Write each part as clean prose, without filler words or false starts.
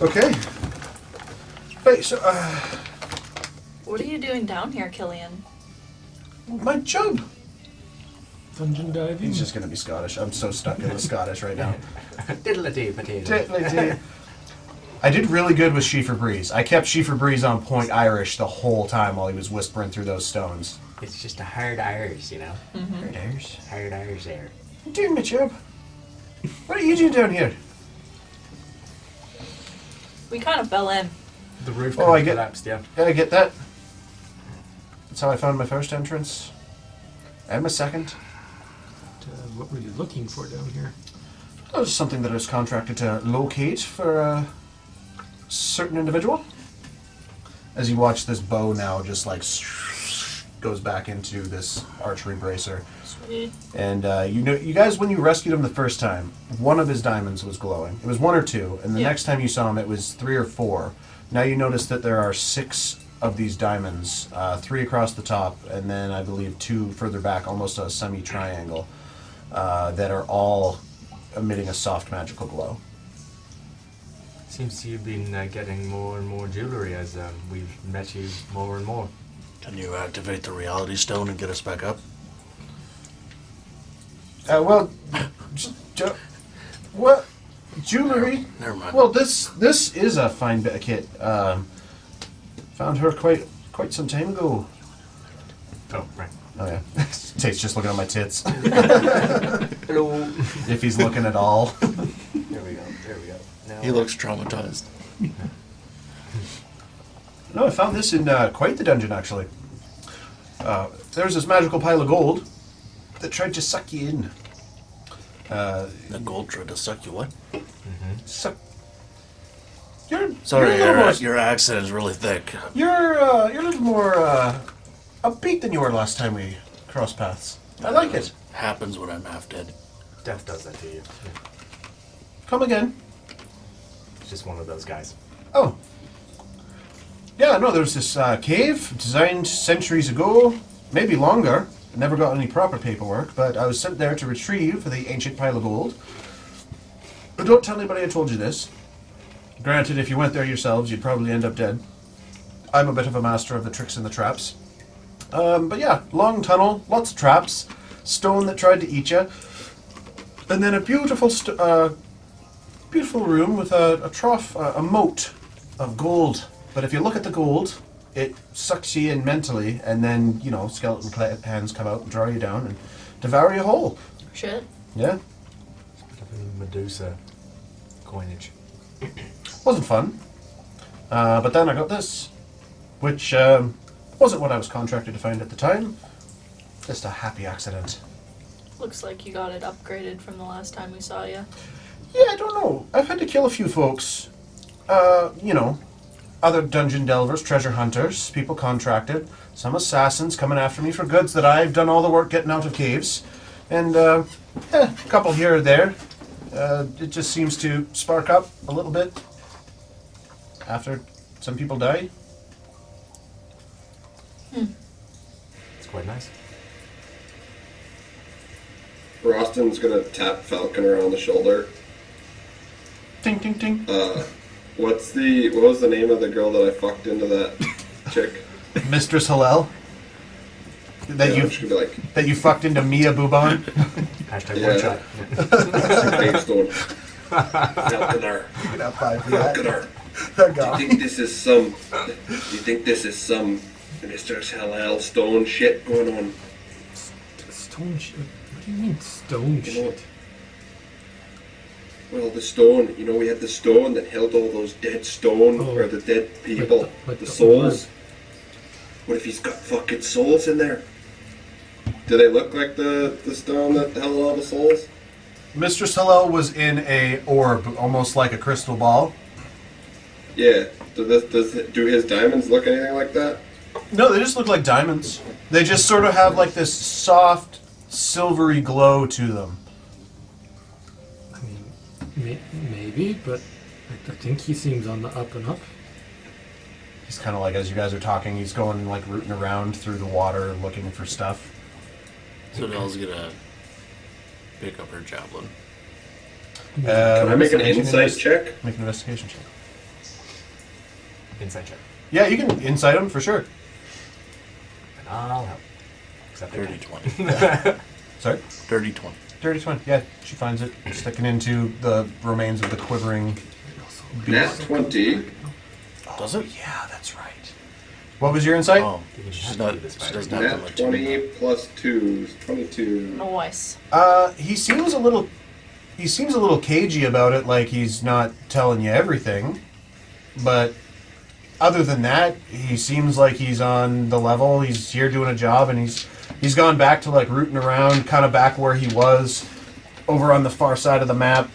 Okay. Right, so, What are you doing down here, Killian? my job. Dungeon diving? He's just going to be Scottish. I'm so stuck in the Scottish right now. Diddle-a-dee potato. Diddly-dee. I did really good with Schiefer Breeze. I kept Schiefer Breeze on point Irish the whole time while he was whispering through those stones. It's just a hard Irish, you know? Mm-hmm. Hard Irish? Hard Irish there. I'm doing my job. What are you doing down here? We kind of fell in. The roof Oh, I get- collapsed, yeah. Yeah, I get that. That's how I found my first entrance. And my second. What were you looking for down here? That was something that I was contracted to locate for a certain individual. As you watch this bow now just like goes back into this archery bracer. Sweet. And you guys, when you rescued him the first time, one of his diamonds was glowing. It was 1 or 2, and the Yeah. next time you saw him it was 3 or 4. Now you notice that there are 6 of these diamonds, 3 across the top, and then I believe 2 further back, almost a semi-triangle, that are all emitting a soft magical glow. Seems you've been getting more and more jewelry as we've met you more and more. Can you activate the reality stone and get us back up? Well, what jewelry? Never mind. Well, this is a fine bit of kit. Found her quite some time ago. Oh, right. Oh yeah, Tate's just looking at my tits. Hello. If he's looking at all. There we go. Now, He looks traumatized. No, I found this in quite the dungeon actually. There's this magical pile of gold that tried to suck you in. The gold tried to suck you what? Suck. You're Sorry, you're a little more, your accent is really thick. you're a little more upbeat than you were last time we crossed paths. I like it. Happens when I'm half dead. Death does that to you. Yeah. Come again. It's just one of those guys. Oh. Yeah, no, there's this cave designed centuries ago, maybe longer. I never got any proper paperwork, but I was sent there to retrieve the ancient pile of gold. But don't tell anybody I told you this. Granted, if you went there yourselves, you'd probably end up dead. I'm a bit of a master of the tricks and the traps. But yeah, long tunnel, lots of traps, stone that tried to eat you, and then a beautiful beautiful room with a trough, a moat of gold. But if you look at the gold, it sucks you in mentally, and then, you know, skeleton hands come out and draw you down and devour you whole. Shit. Yeah. Medusa coinage. Wasn't fun. But then I got this, which wasn't what I was contracted to find at the time. Just a happy accident. Looks like you got it upgraded from the last time we saw you. Yeah, I don't know. I've had to kill a few folks. You know, other dungeon delvers, treasure hunters, people contracted, some assassins coming after me for goods that I've done all the work getting out of caves. And, a couple here or there. It just seems to spark up a little bit after some people die. It's quite nice. Roston's gonna tap Falconer on the shoulder. Ting, ting, ting. What was the name of the girl that I fucked into that chick? Mistress Hillel. That Yeah, she could be like, you fucked into Mia Bubon. Hashtag Yeah. one shot. gravestone. Falconer. You can have 5 for that. Falconer. There you Do go. you think this is some Mr. Hellel stone shit going on? Stone shit? What do you mean stone You know shit? what? Well, the stone, you know, we had the stone that held all those dead stone, Oh. or the dead people, Like the the souls. What if he's got fucking souls in there? Do they look like the stone that held all the souls? Mistress Hillel was in a orb, almost like a crystal ball. Yeah. Do his diamonds look anything like that? No, they just look like diamonds. They just sort of have like this soft, silvery glow to them. I mean, maybe, but I think he seems on the up and up. He's kind of like, as you guys are talking, he's going like rooting around through the water looking for stuff. So Nell's gonna pick up her javelin. Can I make an insight check? Make an investigation check. Insight check. Yeah, you can insight him for sure. And I'll help. Except I Dirty can't. 20. Sorry? Dirty 20. Dirty 20. Yeah, she finds it, sticking into the remains of the quivering. Nat 20. Does it? Yeah, that's right. What was your insight? Oh, You can she's have not, to do this she by doesn't have to Nat let you 20 know. plus 2 is 22. Noise. He seems a little cagey about it, like he's not telling you everything. But other than that, he seems like he's on the level. He's here doing a job, and he's gone back to like rooting around, kind of back where he was, over on the far side of the map.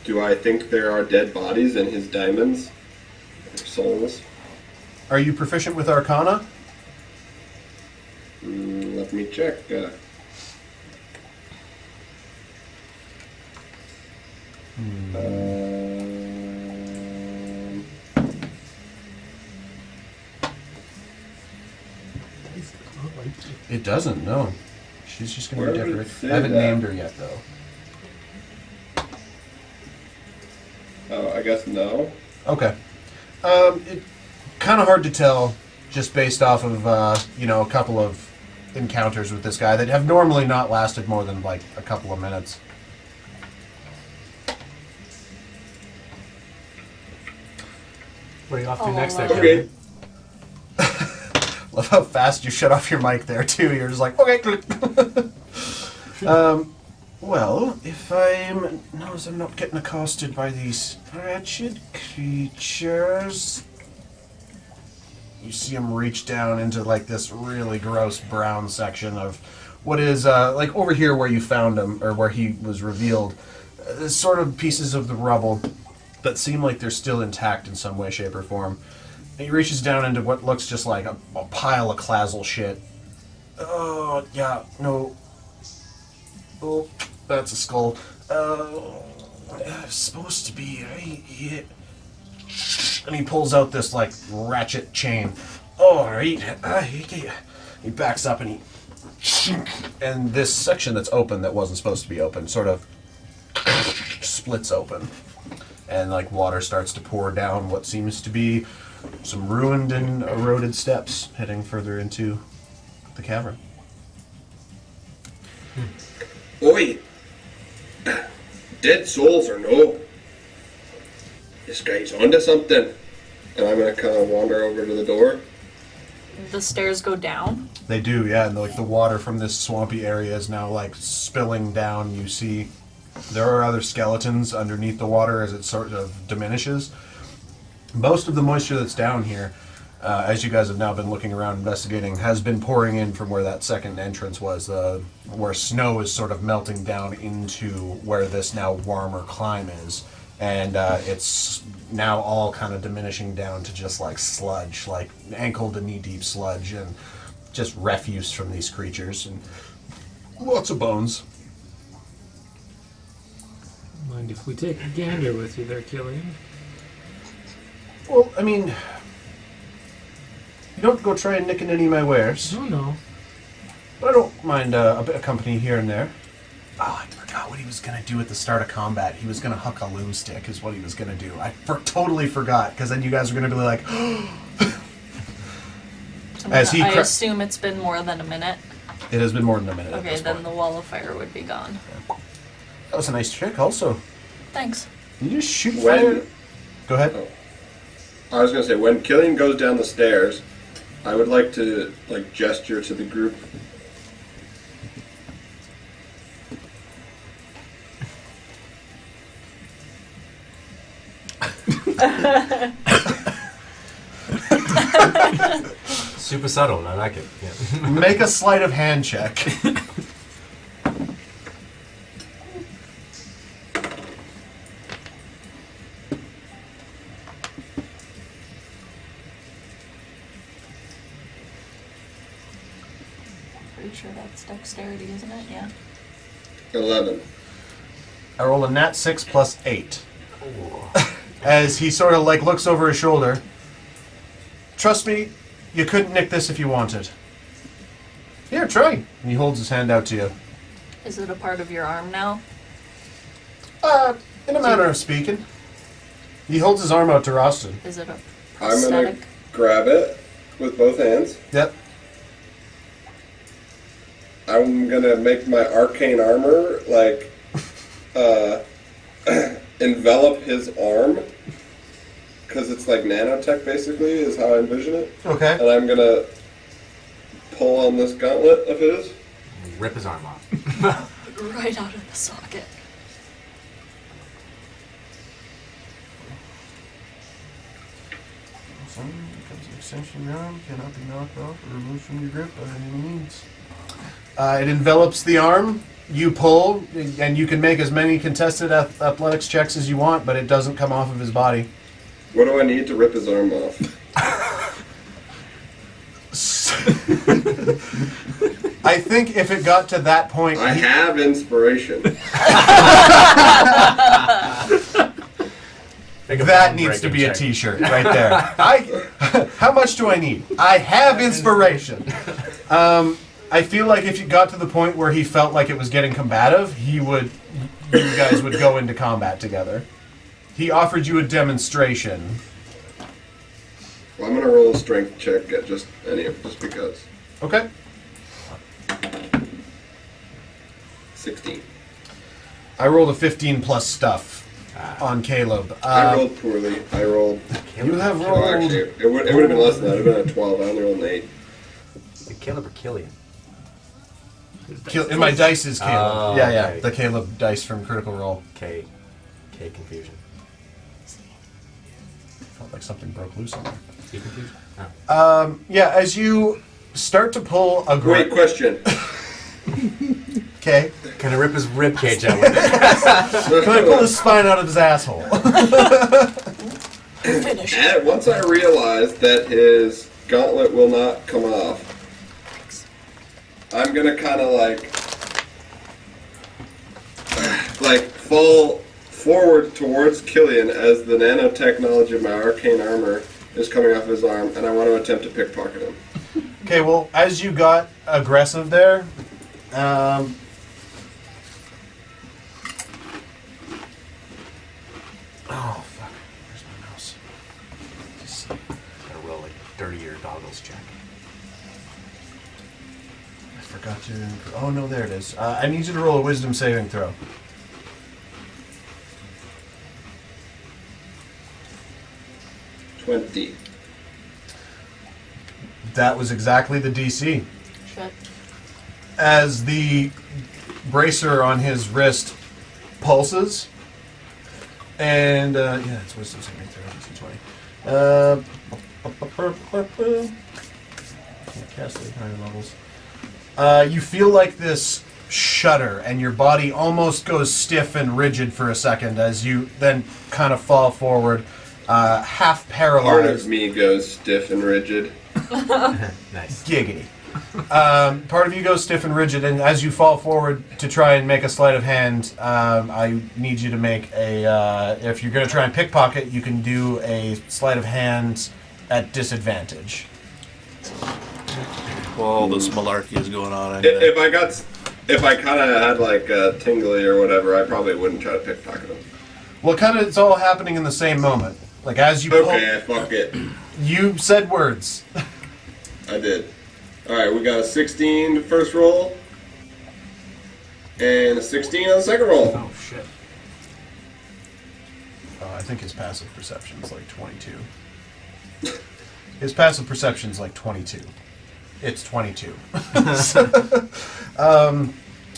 Do I think there are dead bodies in his diamonds? Or souls? Are you proficient with Arcana? Let me check. It doesn't, no. She's just going to be Where would it decorated. say I haven't that? named her yet, though. Oh, I guess no. Okay. It kind of hard to tell, just based off of a couple of encounters with this guy that have normally not lasted more than like a couple of minutes. What are you off to Oh, next there, Okay. Kevin? Love how fast you shut off your mic there too. You're just like, okay. Well, if I'm not getting accosted by these wretched creatures. You see him reach down into like this really gross brown section of what is like over here where you found him or where he was revealed. Sort of pieces of the rubble that seem like they're still intact in some way, shape, or form. And he reaches down into what looks just like a pile of Clazl shit. Oh, yeah, no. Oh, that's a skull. It's supposed to be right here. And he pulls out this, like, ratchet chain. Oh, right. He backs up and he... And this section that's open that wasn't supposed to be open sort of splits open. And, like, water starts to pour down what seems to be some ruined and eroded steps heading further into the cavern. Oi! Dead souls or no? This guy's onto something. And I'm gonna kind of wander over to the door. The stairs go down. They do, yeah, and like the water from this swampy area is now like spilling down. You see there are other skeletons underneath the water as it sort of diminishes. Most of the moisture that's down here, as you guys have now been looking around investigating, has been pouring in from where that second entrance was, where snow is sort of melting down into where this now warmer climb is. And it's now all kind of diminishing down to just like sludge, like ankle to knee deep sludge, and just refuse from these creatures, and lots of bones. Mind if we take a gander with you there, Killian? Well, I mean, you don't go try and nicking any of my wares, No, no. but I don't mind a bit of company here and there. Oh, I forgot what he was going to do at the start of combat. He was going to huck a loom stick is what he was going to do. I totally forgot, because then you guys were going to be like, As he I cra- assume it's been more than a minute. it has been more than a minute at Okay, this then point. the wall of fire would be gone. That was a nice trick also. Thanks. You just shoot When- fire. Go ahead. I was gonna say, when Killian goes down the stairs, I would like to like gesture to the group. Super subtle, I like it. Yeah. Make a sleight of hand check. Pretty sure that's dexterity, isn't it? Yeah. 11. I roll a nat 6 plus 8. As he sort of like looks over his shoulder. Trust me, you couldn't nick this if you wanted. Here, try. And he holds his hand out to you. Is it a part of your arm now? In a manner of speaking. He holds his arm out to Roston. Is it a I'm gonna prosthetic? grab it with both hands. Yep. I'm gonna make my arcane armor like envelop his arm because it's like nanotech basically is how I envision it. Okay. And I'm gonna pull on this gauntlet of his. Rip his arm off. Right out of the socket. Some becomes an extension round, cannot be knocked off or removed from your grip by any means. It envelops the arm. You pull, and you can make as many contested athletics checks as you want, but it doesn't come off of his body. What do I need to rip his arm off? I think if it got to that point, I have inspiration. that needs to be a T-shirt right there. How much do I need? I have inspiration. I feel like if you got to the point where he felt like it was getting combative, you guys would go into combat together. He offered you a demonstration. Well, I'm gonna roll a strength check at just because. Okay. 16. I rolled a 15 plus stuff on Caleb. I rolled poorly. You have Well, rolled. actually, it would have been less than that. It would have been a 12. I only rolled an 8. Did Caleb or Killian? In my dice is Caleb. Oh, yeah, okay. the Caleb dice from Critical Role. K confusion. Felt like something broke loose on there. C confusion? Oh. Yeah, as you start to pull a Great question. Okay. Can I rip his rib cage out with it? Can I pull his spine out of his asshole? Finish. And once I realized that his gauntlet will not come off, I'm gonna kind of like fall forward towards Killian as the nanotechnology of my arcane armor is coming off his arm, and I want to attempt to pickpocket him. Okay, well, as you got aggressive there, oh, fuck. Where's my mouse? Just Gotta roll like 30-year goggles check. I forgot to... Oh, no, there it is. I need you to roll a wisdom saving throw. That was exactly the DC. Shit. As the bracer on his wrist pulses, and yeah, it's wisdom saving throw, DC 20. Can't cast it at higher levels. You feel like this shudder, and your body almost goes stiff and rigid for a second as you then kind of fall forward, half paralyzed. Part of me goes stiff and rigid. Nice. Giggity. Part of you goes stiff and rigid, and as you fall forward to try and make a sleight of hand, I need you to make a. If you're going to try and pickpocket, you can do a sleight of hand at disadvantage. Well, all this malarkey is going on anyway. If I kind of had like a tingly or whatever, I probably wouldn't try to pickpocket him. Well, kind of, it's all happening in the same moment. Like as you pull, Okay, fuck it. you said words. I did. Alright, we got a 16 first roll, and a 16 on the second roll. Oh, shit. I think his passive perception's like 22. His passive perception's like 22. It's 22.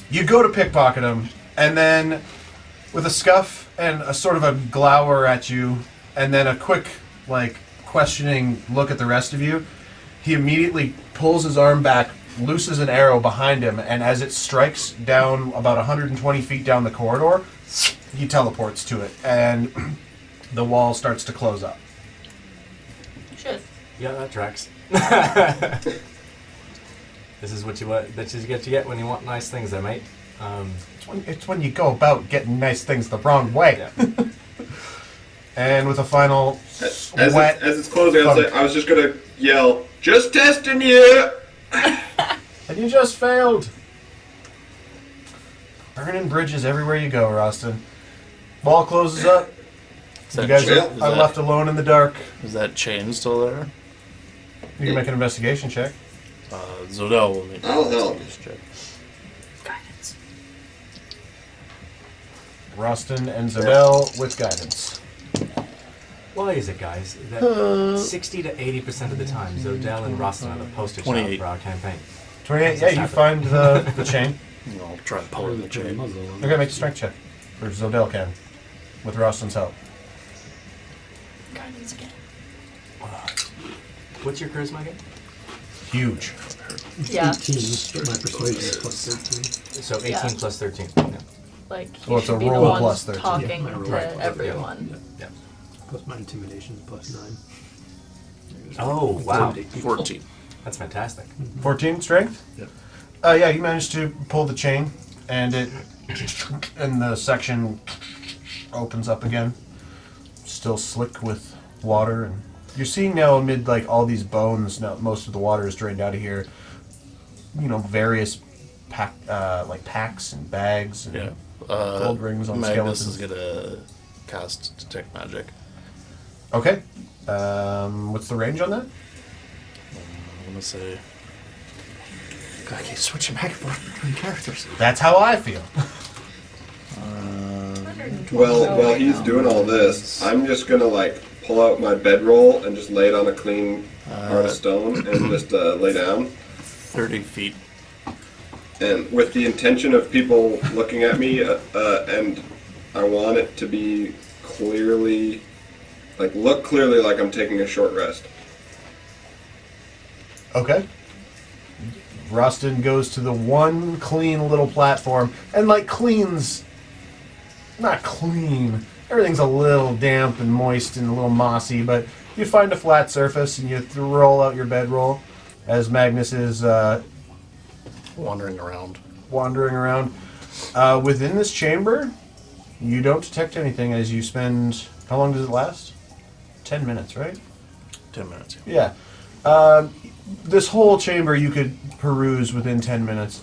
You go to pickpocket him, and then with a scuff and a sort of a glower at you, and then a quick, like, questioning look at the rest of you, he immediately pulls his arm back, looses an arrow behind him, and as it strikes down about 120 feet down the corridor, he teleports to it, and the wall starts to close up. Shit. Yeah, that tracks. This is what you want. This is what you get when you want nice things, there, mate. It's when you go about getting nice things the wrong way. Yeah. And with a final As sweat, it's closing, thunk. I was just gonna yell, "Just testing you!" And you just failed. Burning bridges everywhere you go, Roston. Wall closes up. Is You that guys cha- are, is are that- left alone in the dark. Is that chain still there? You can make an investigation check. Zodell will make I'll an help. investigation check. Guidance. Roston and Zabel with guidance. Why is it, guys, that 60 to 80% of the time, Zodell and Roston are the poster child 28. for our campaign? 28, yeah, you find the chain. I'll try and pull in the chain. Okay, make a strength check. Or Zodel can. With Roston's help. Guidance again. What's your charisma again? Huge. Yeah. 18, but my persuasion is plus 13. So 18 Yeah. plus 13. Yeah. Like, he Well, it's should a be the roll one plus 13. talking Yeah, I roll to plus 13. everyone. Yeah. Plus my intimidation is plus 9. Oh, wow. Intimidate people. 14. That's fantastic. 14 strength? Yep. Yeah, you managed to pull the chain, and the section opens up again. Still slick with water, and you're seeing now amid like all these bones. Now most of the water is drained out of here. You know, various packs and bags and Yeah. gold rings on Magnus skeletons. is gonna cast Detect Magic. Okay. What's the range on that? I'm gonna say. God, I keep switching back and forth between characters. That's how I feel. While he's doing all this, I'm just gonna like pull out my bedroll and just lay it on a clean part of stone and just lay down. 30 feet. And with the intention of people looking at me, and I want it to be clearly, look clearly like I'm taking a short rest. Okay. Roston goes to the one clean little platform, and cleans, not clean. Everything's a little damp and moist and a little mossy, but you find a flat surface and you roll out your bedroll as Magnus is Wandering around. wandering around. Within this chamber, you don't detect anything as you spend. How long does it last? 10 minutes, right? 10 minutes. Yeah. This whole chamber you could peruse within 10 minutes.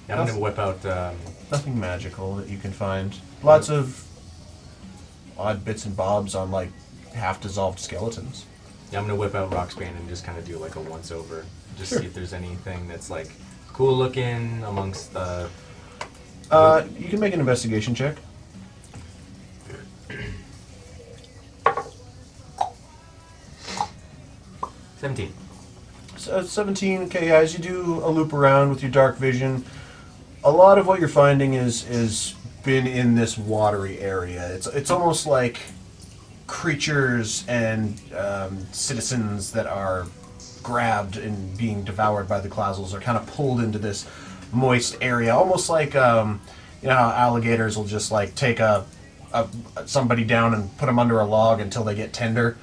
Yeah, I'm going to whip out. Nothing magical that you can find. Lots of odd bits and bobs on half-dissolved skeletons. Yeah, I'm going to whip out Roxbane and just kind of do a once-over. Just see if there's anything that's cool looking amongst the. You can make an investigation check. So 17, okay, as you do a loop around with your dark vision, a lot of what you're finding is been in this watery area. It's almost like creatures and citizens that are grabbed and being devoured by the Clazls are kind of pulled into this moist area, almost like you know how alligators will just take somebody down and put them under a log until they get tender.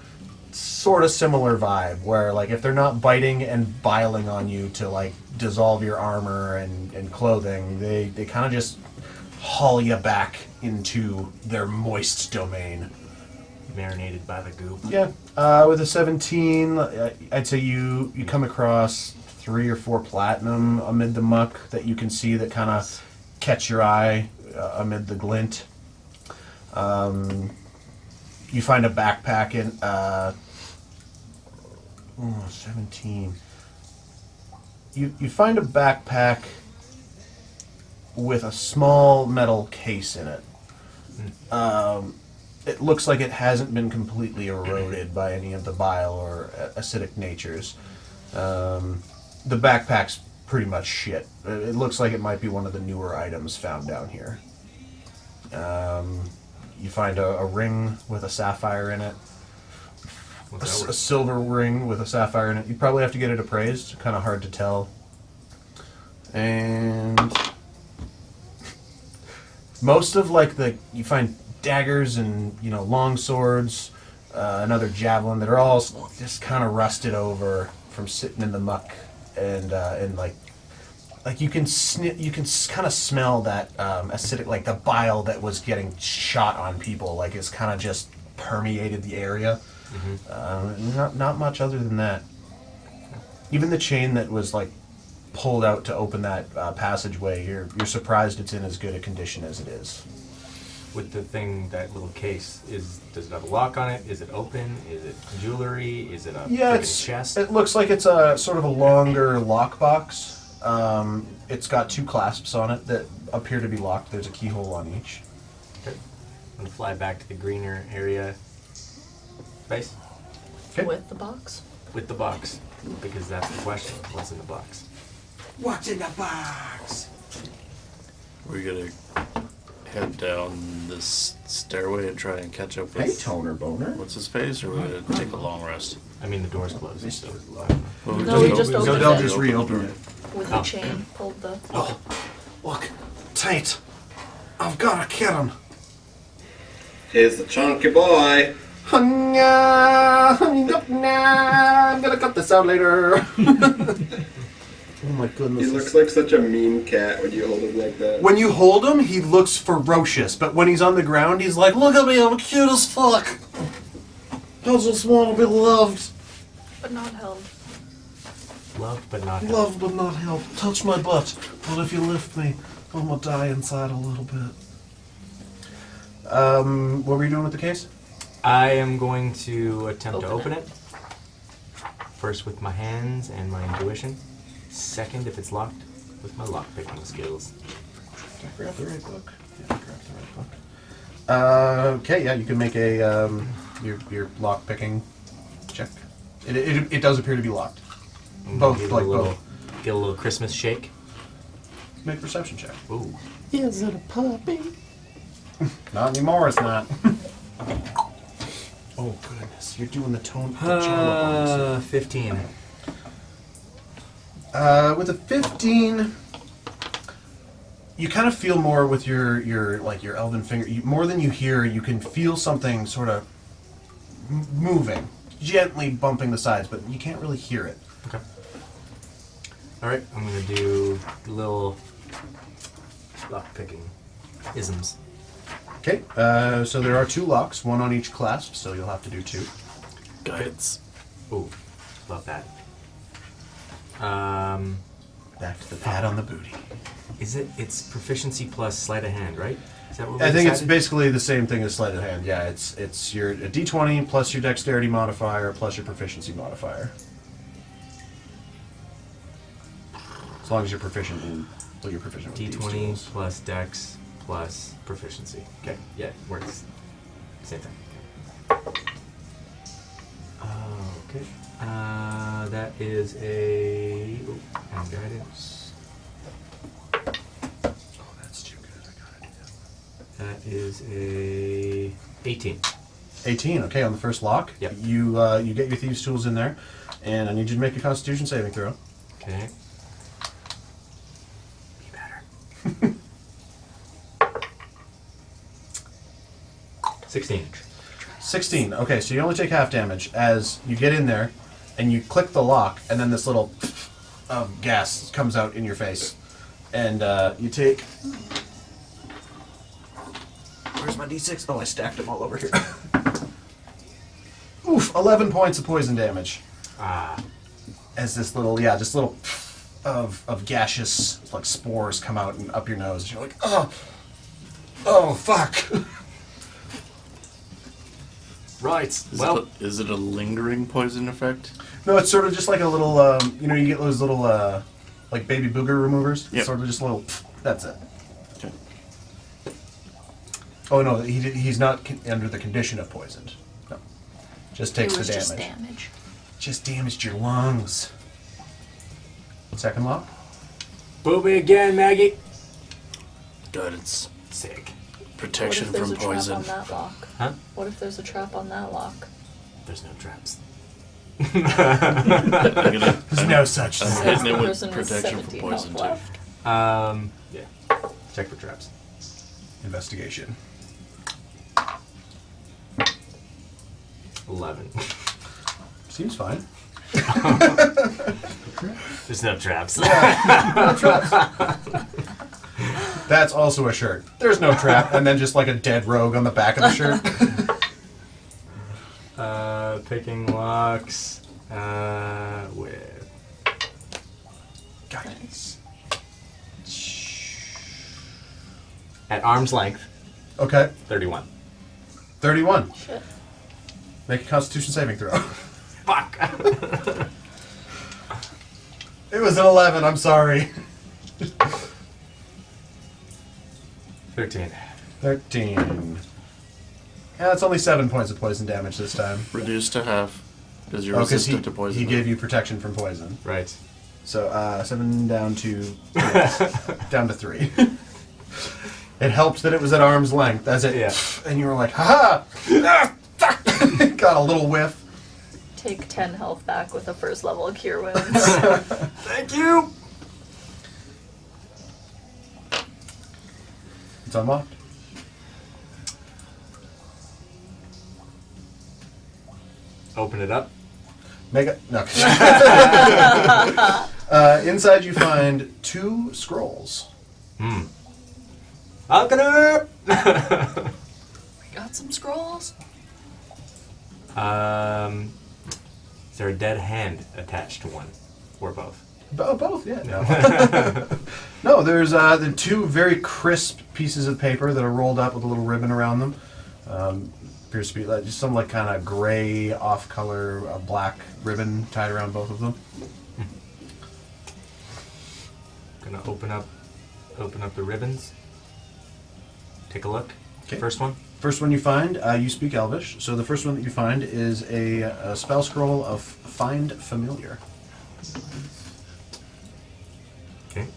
Sort of similar vibe, where if they're not biting and biling on you to dissolve your armor and clothing, they kind of just haul you back into their moist domain. Marinated by the goop. Yeah, with a 17, I'd say you come across 3 or 4 platinum amid the muck that you can see that kind of catch your eye amid the glint. You find a backpack in 17. You find a backpack with a small metal case in it. It looks like it hasn't been completely eroded by any of the bile or acidic natures. The backpack's pretty much shit. It looks like it might be one of the newer items found down here. You find a ring with a sapphire in it. A silver ring with a sapphire in it. You probably have to get it appraised. Kind of hard to tell. And most of you find daggers and long swords, another javelin that are all just kind of rusted over from sitting in the muck, and you can kind of smell that acidic, the bile that was getting shot on people, it's kind of just permeated the area. Not much other than that. Even the chain that was pulled out to open that passageway, you're surprised it's in as good a condition as it is. with the thing, that little case, does it have a lock on it? Is it open? Is it jewelry? Is it a Yeah, freaking chest? it looks like it's a sort of a longer lockbox. It's got 2 clasps on it that appear to be locked. There's a keyhole on each. Okay. I'm gonna fly back to the greener area space Okay. With the box. with the box, because that's the question. What's in the box? What's in the box? We're gonna head down this stairway and try and catch up with Hey, Toner Boner. what's his face, or we're gonna take a long rest. I mean, the door's closed. So. Well, No, we just No, opened they'll it. just reopen it. With the chain. Pulled the. Oh, look, Tate. I've got a kitten. Here's the chunky boy. I'm gonna cut this out later. Oh my goodness. He looks like such a mean cat when you hold him like that. When you hold him, he looks ferocious, but when he's on the ground, he's like, look at me, I'm cute as fuck. I just want to be loved. But not held. Loved but not held. Loved but not held. Touch my butt, but if you lift me, I'm gonna die inside a little bit. What were you doing with the case? I am going to attempt to open it. First with my hands and my intuition. Second, if it's locked, with my lock-picking skills. Did I grab the right book? Yeah, I grabbed the right book. Okay, yeah, you can make a your lock picking check. It does appear to be locked. I'm Both, gonna like get a little, both. Get a little Christmas shake. Make a perception check. Ooh. Is it a puppy? Not anymore, it's not. Oh goodness, you're doing the tone. The 15. With a 15, you kind of feel more with your like your elven finger. More than you hear, you can feel something sort of moving, gently bumping the sides, but you can't really hear it. Okay. Alright, I'm gonna do little lock-picking isms. Okay, so there are 2 locks, 1 on each clasp, so you'll have to do 2. Guidance. Ooh, love that. Back to the pat on the booty. It's proficiency plus sleight of hand, right? Is that what we I think it's decided? basically the same thing as sleight of hand. Yeah, it's your a d20 plus your dexterity modifier plus your proficiency modifier. As long as you're proficient in, well, you're proficient with these D20 tools. plus dex plus proficiency. Okay, yeah, it works. Same thing. Okay. That is a... Oh, and guidance. Oh, that's too good. I gotta do that. That is a 18. 18. Okay, on the first lock. Yep. You get your thieves' tools in there, and I need you to make a Constitution saving throw. Okay. Be better. 16. 16. Okay, so you only take half damage as you get in there, and you click the lock, and then this little gas comes out in your face, and you take. Where's my d6? Oh, I stacked them all over here. Oof! 11 points of poison damage. Ah. As this little of gaseous like spores come out and up your nose. You're like, oh, fuck. Right. Well, Is it a lingering poison effect? No, it's sort of just like a little, you get those little, like baby booger removers? Yep. Sort of just a little, that's it. Okay. Oh, no, he's not under the condition of poisoned. No. Just takes It was the just damage. damage. Just damaged your lungs. Second lock? booby again, Maggie. Guidance. Sick. Protection What if from there's a trap poison. on that lock? Huh? What if there's a trap on that lock? There's no traps. I'm gonna, There's no such I'm thing. hitting it The with person with protection from 17 poison health too. left. Yeah. Check for traps. Investigation. 11. Seems fine. There's no traps. No traps. That's also a shirt. There's no trap, and then just like a dead rogue on the back of the shirt. Picking locks with Guidance. at arm's length. Okay. 31. 31. Shit. Make a Constitution saving throw. Fuck! It was an 11. I'm sorry. 13. 13. Yeah, it's only 7 points of poison damage this time. Reduced to half because you're Oh, because resistant to poison. he gave you protection from poison. Right. So 7 down to down to 3. It helped that it was at arm's length. As it, Yeah. and you were like, ha! Got a little whiff. Take 10 health back with a first level cure wounds. Thank you! It's unlocked. Open it up. Make it no. Inside you find 2 scrolls. Open it up! We got some scrolls. Is there a dead hand attached to one? Or both? Both, yeah. No, no there's the 2 very crisp pieces of paper that are rolled up with a little ribbon around them. Appears to be like just some like kind of gray off-color black ribbon tied around both of them. Gonna open up the ribbons. Take a look. Okay. First one. First one you find, you speak Elvish. So the first one that you find is a spell scroll of Find Familiar. Okay.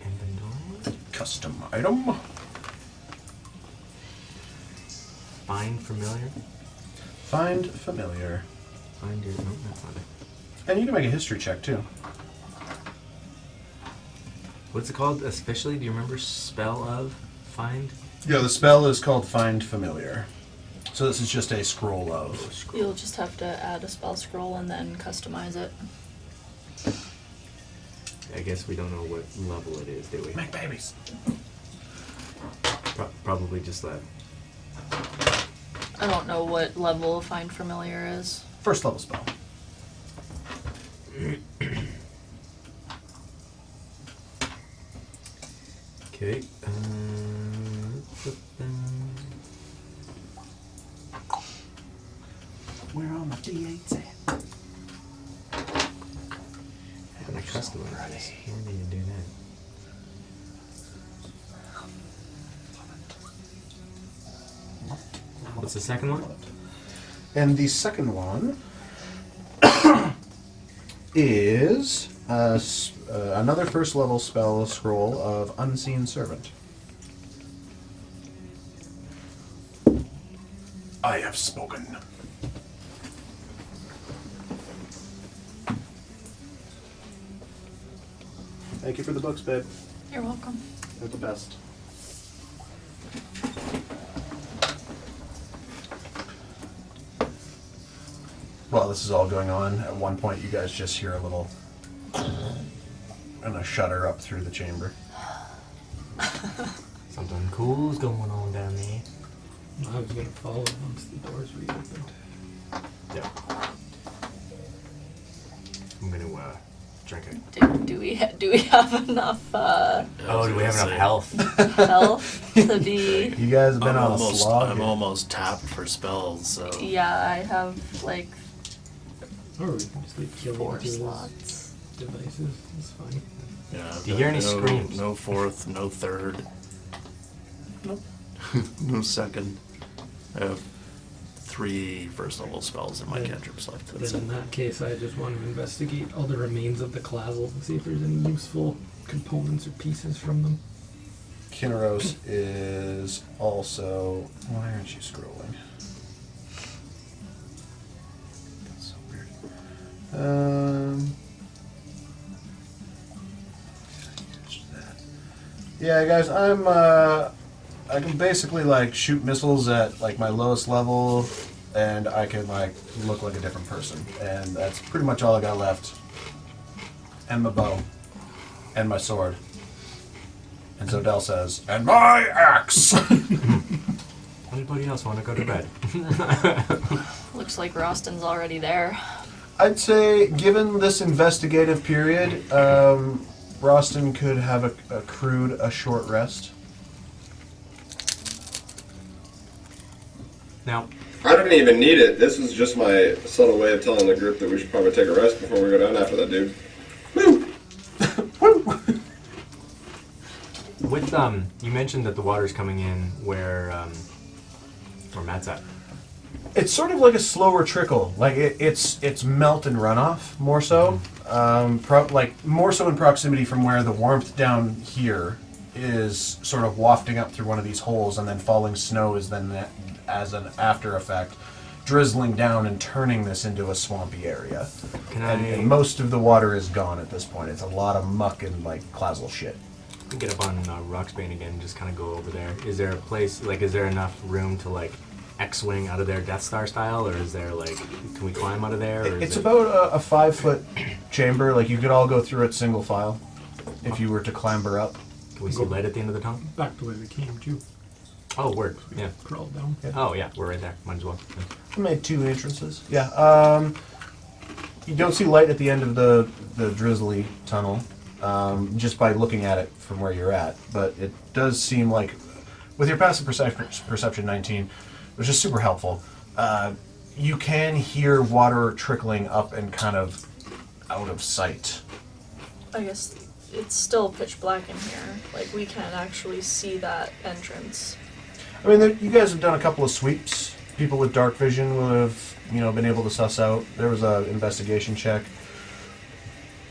Inventory. Custom item. Find familiar. Find Familiar. Find your. No, that's not it. And you can make a history check too. What's it called officially? Do you remember? Spell of find. Yeah, the spell is called Find Familiar. So this is just a scroll of. You'll just have to add a spell scroll and then customize it. I guess we don't know what level it is, do we? Make babies. Probably just that. I don't know what level Find Familiar is. First level spell. Okay. Where are my D8s at? How can I customize this? When do you do that? What's the second one? And the second one is another first level spell scroll of Unseen Servant. I have spoken. Thank you for the books, babe. You're welcome. They're the best. While this is all going on, at one point you guys just hear a little and a shudder up through the chamber. Something cool's going on down there. I was gonna follow once the doors reopened. Yep. I'm gonna drink it. Do we have enough Oh, do we have enough health? health to be? You guys have been I'm on almost, a slog. I'm almost tapped for spells, so Yeah, I have like Or we can just like kill 4 into those slots. devices. It's fine. yeah. I've Do you got hear any no, screams? No fourth, no third. Nope. No second. I have 3 first level spells in my Yeah. cantrips left. That's Then it. in that case, I just want to investigate all the remains of the Clazl and see if there's any useful components or pieces from them. Kinneros is also. Why aren't you scrolling? That's so weird. Yeah, guys, I can basically like shoot missiles at like my lowest level, and I can like look like a different person, and that's pretty much all I got left. And my bow, and my sword. And Zodell says, "And my axe." Anybody else want to go to bed? Looks like Roston's already there. I'd say, given this investigative period, Roston could have accrued a short rest. Now, I didn't even need it. This was just my subtle way of telling the group that we should probably take a rest before we go down after that dude. Woo! with you mentioned that the water's coming in where Matt's at. It's sort of like a slower trickle. Like it's melt and runoff more so. Like more so in proximity from where the warmth down here is sort of wafting up through one of these holes, and then falling snow is then as an after effect, drizzling down and turning this into a swampy area. And most of the water is gone at this point. It's a lot of muck and like Clazl shit. Get up on Roxbane again and just kind of go over there. Is there a place, like, is there enough room to, like, X-wing out of there Death Star style, or is there, like, can we climb out of there? Or it's about a 5-foot chamber. Like, you could all go through it single file if you were to clamber up. Can we see light at the end of the tunnel? Back the way we came too. Oh, word. Yeah. Crawl down. Yeah. Oh, yeah, we're right there. Might as well. I made 2 entrances. Yeah. You don't see light at the end of the drizzly tunnel. Just by looking at it from where you're at, but it does seem like, with your passive perception 19, which is super helpful, you can hear water trickling up and kind of out of sight. I guess it's still pitch black in here. Like, we can't actually see that entrance. I mean, you guys have done a couple of sweeps. People with dark vision would have, been able to suss out. There was an investigation check.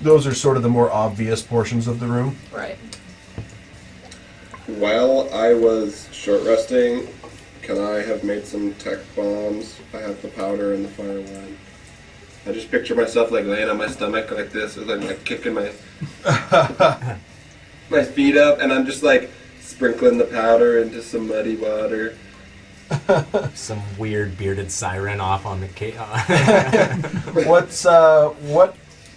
Those are sort of the more obvious portions of the room. Right. While I was short resting, can I have made some tech bombs? I have the powder and the fireline. I just picture myself like laying on my stomach like this, with like kicking my my feet up, and I'm just like sprinkling the powder into some muddy water. Some weird bearded siren off on the What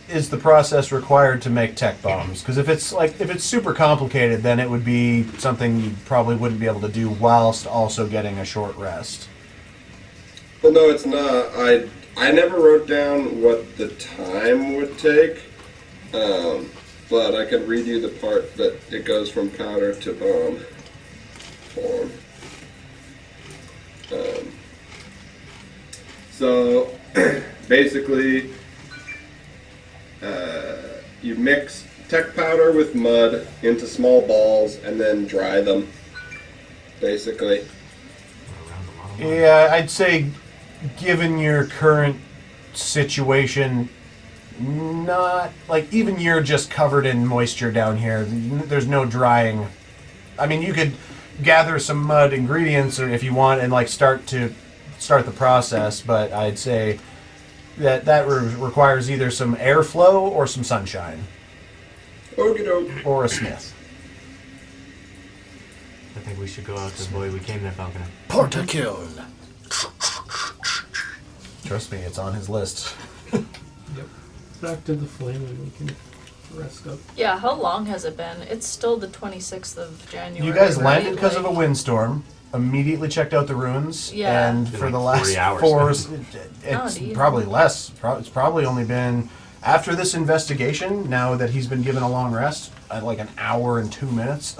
is the process required to make tech bombs? Because if it's super complicated, then it would be something you probably wouldn't be able to do whilst also getting a short rest. Well, no, it's not. I never wrote down what the time would take, but I could read you the part that it goes from powder to bomb form. So basically, you mix tech powder with mud into small balls and then dry them, basically. Yeah, I'd say, given your current situation, not like even you're just covered in moisture down here. There's no drying. I mean, you could gather some mud ingredients, or if you want, and like start the process. But I'd say that requires either some airflow or some sunshine. Okie doke. Or a smith. I think we should go out to the boy we came there, Falconer. Portakill. Trust me, it's on his list. Yep. Back to the flame and we can rest up. Yeah, how long has it been? It's still the 26th of January. You guys right? landed because of a windstorm. Immediately checked out the ruins, Yeah. and Been for like the last 40 hours. 4, it's dude. probably less. It's probably only been, after this investigation, now that he's been given a long rest, like an hour and 2 minutes.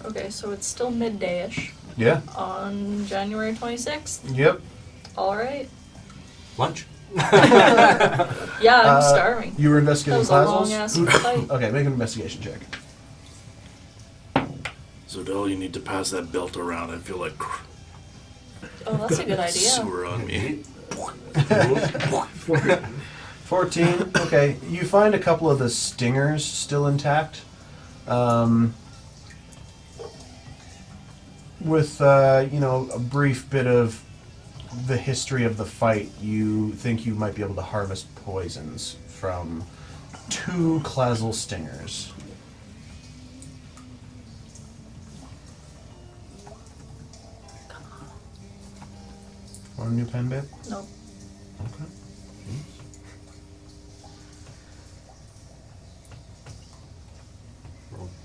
Okay, so it's still midday-ish Yeah. on January 26th. Yep. All right. Lunch. Yeah, I'm starving. You were That investigating was a long ass Clazl's? fight. Okay, make an investigation check. Zodell, you need to pass that belt around. I feel like Oh, that's a good idea. sewer on me. 14. Okay, you find a couple of the stingers still intact. With a brief bit of the history of the fight, you think you might be able to harvest poisons from 2 Clazl stingers. Want a new pen, babe? Nope. Okay.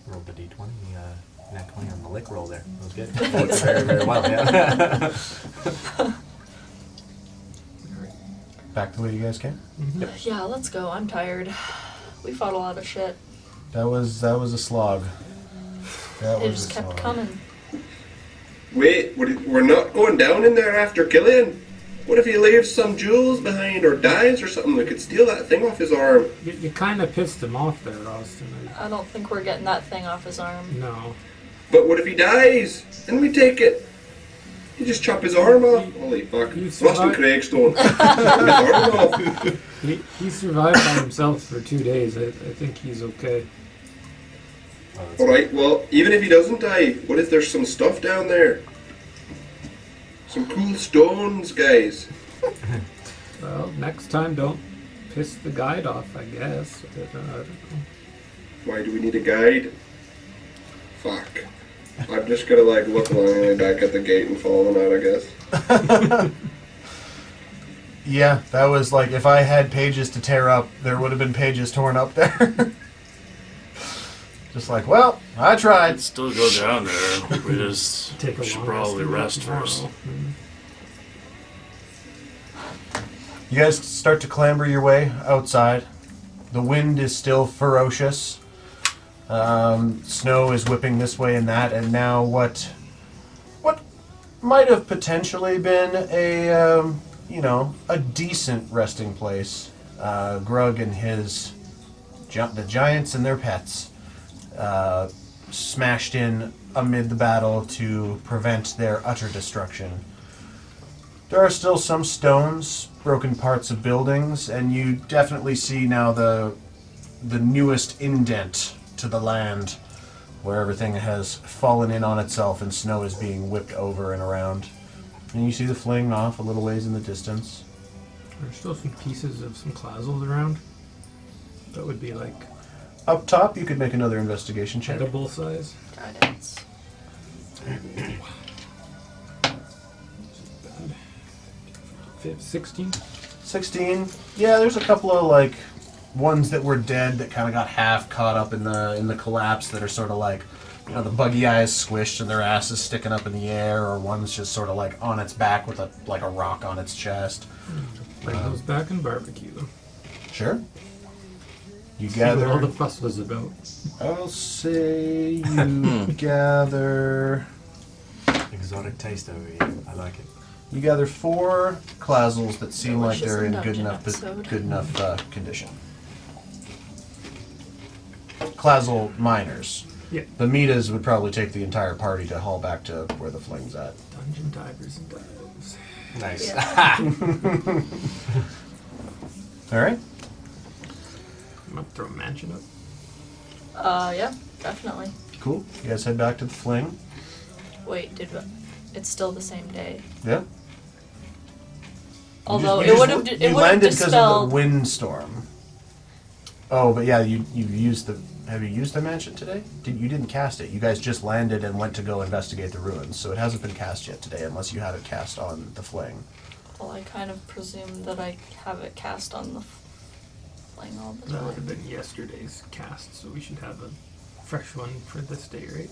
Rolled the d20, nat 20 on the lick roll there. That was good. That was very, very well, yeah. Back the way you guys came? Yeah, let's go. I'm tired. We fought a lot of shit. That was a slog. That It was just a kept slog. coming. Wait, we're not going down in there after Killian. What if he leaves some jewels behind or dies or something? We could steal that thing off his arm. You kind of pissed him off there, Austin. I don't think we're getting that thing off his arm. No. But what if he dies? And we take it. You just chop his arm off. Holy fuck. You Lost in survived. Craigstone. Chop his arm off. He survived by himself for 2 days. I think he's okay. Oh, that's Alright, well, even if he doesn't die, what if there's some stuff down there? Some cool stones, guys. Well, next time don't piss the guide off, I guess. I don't know. Why do we need a guide? Fuck. I'm just gonna like look longingly back at the gate and follow him out, I guess. Yeah, that was like, if I had pages to tear up, there would have been pages torn up there. Just like, well, I tried. Still go down there. We just Take a should long probably rest tomorrow. first. You guys start to clamber your way outside. The wind is still ferocious. Snow is whipping this way and that, and now what might have potentially been a decent resting place. Grug and the giants and their pets smashed in amid the battle to prevent their utter destruction. There are still some stones, broken parts of buildings, and you definitely see now the newest indent to the land, where everything has fallen in on itself and snow is being whipped over and around. And you see the fling off a little ways in the distance. There's still some pieces of some Clazls around. That would be like Up top, you could make another investigation check. edible size. Guidance. 16? 16. Yeah, there's a couple of like ones that were dead that kind of got half caught up in the collapse that are sort of like, you know, the buggy eyes squished and their ass is sticking up in the air, or one's just sort of like on its back with a rock on its chest. Bring those back and barbecue them. Sure. You See what all gather. the fuss was about. I'll say you gather. exotic taste over here. I like it. You gather 4 Clazls that seem like Delicious they're in good induction enough episode. condition. Clazl miners. Yeah. The Mitas would probably take the entire party to haul back to where the fling's at. Dungeon divers and dives. Nice. Yeah. All right. I'm gonna throw a mansion up. Yeah, definitely. Cool. You guys head back to the fling. Wait, it's still the same day. Yeah. Although You it would have you landed because of dispelled. the windstorm. Oh, but yeah, you used the. Have you used the mansion today? You didn't cast it. You guys just landed and went to go investigate the ruins, so it hasn't been cast yet today, unless you had it cast on the fling. Well, I kind of presumed that I have it cast on the fling all the That would have time. been yesterday's cast, so we should have a fresh one for this day, right?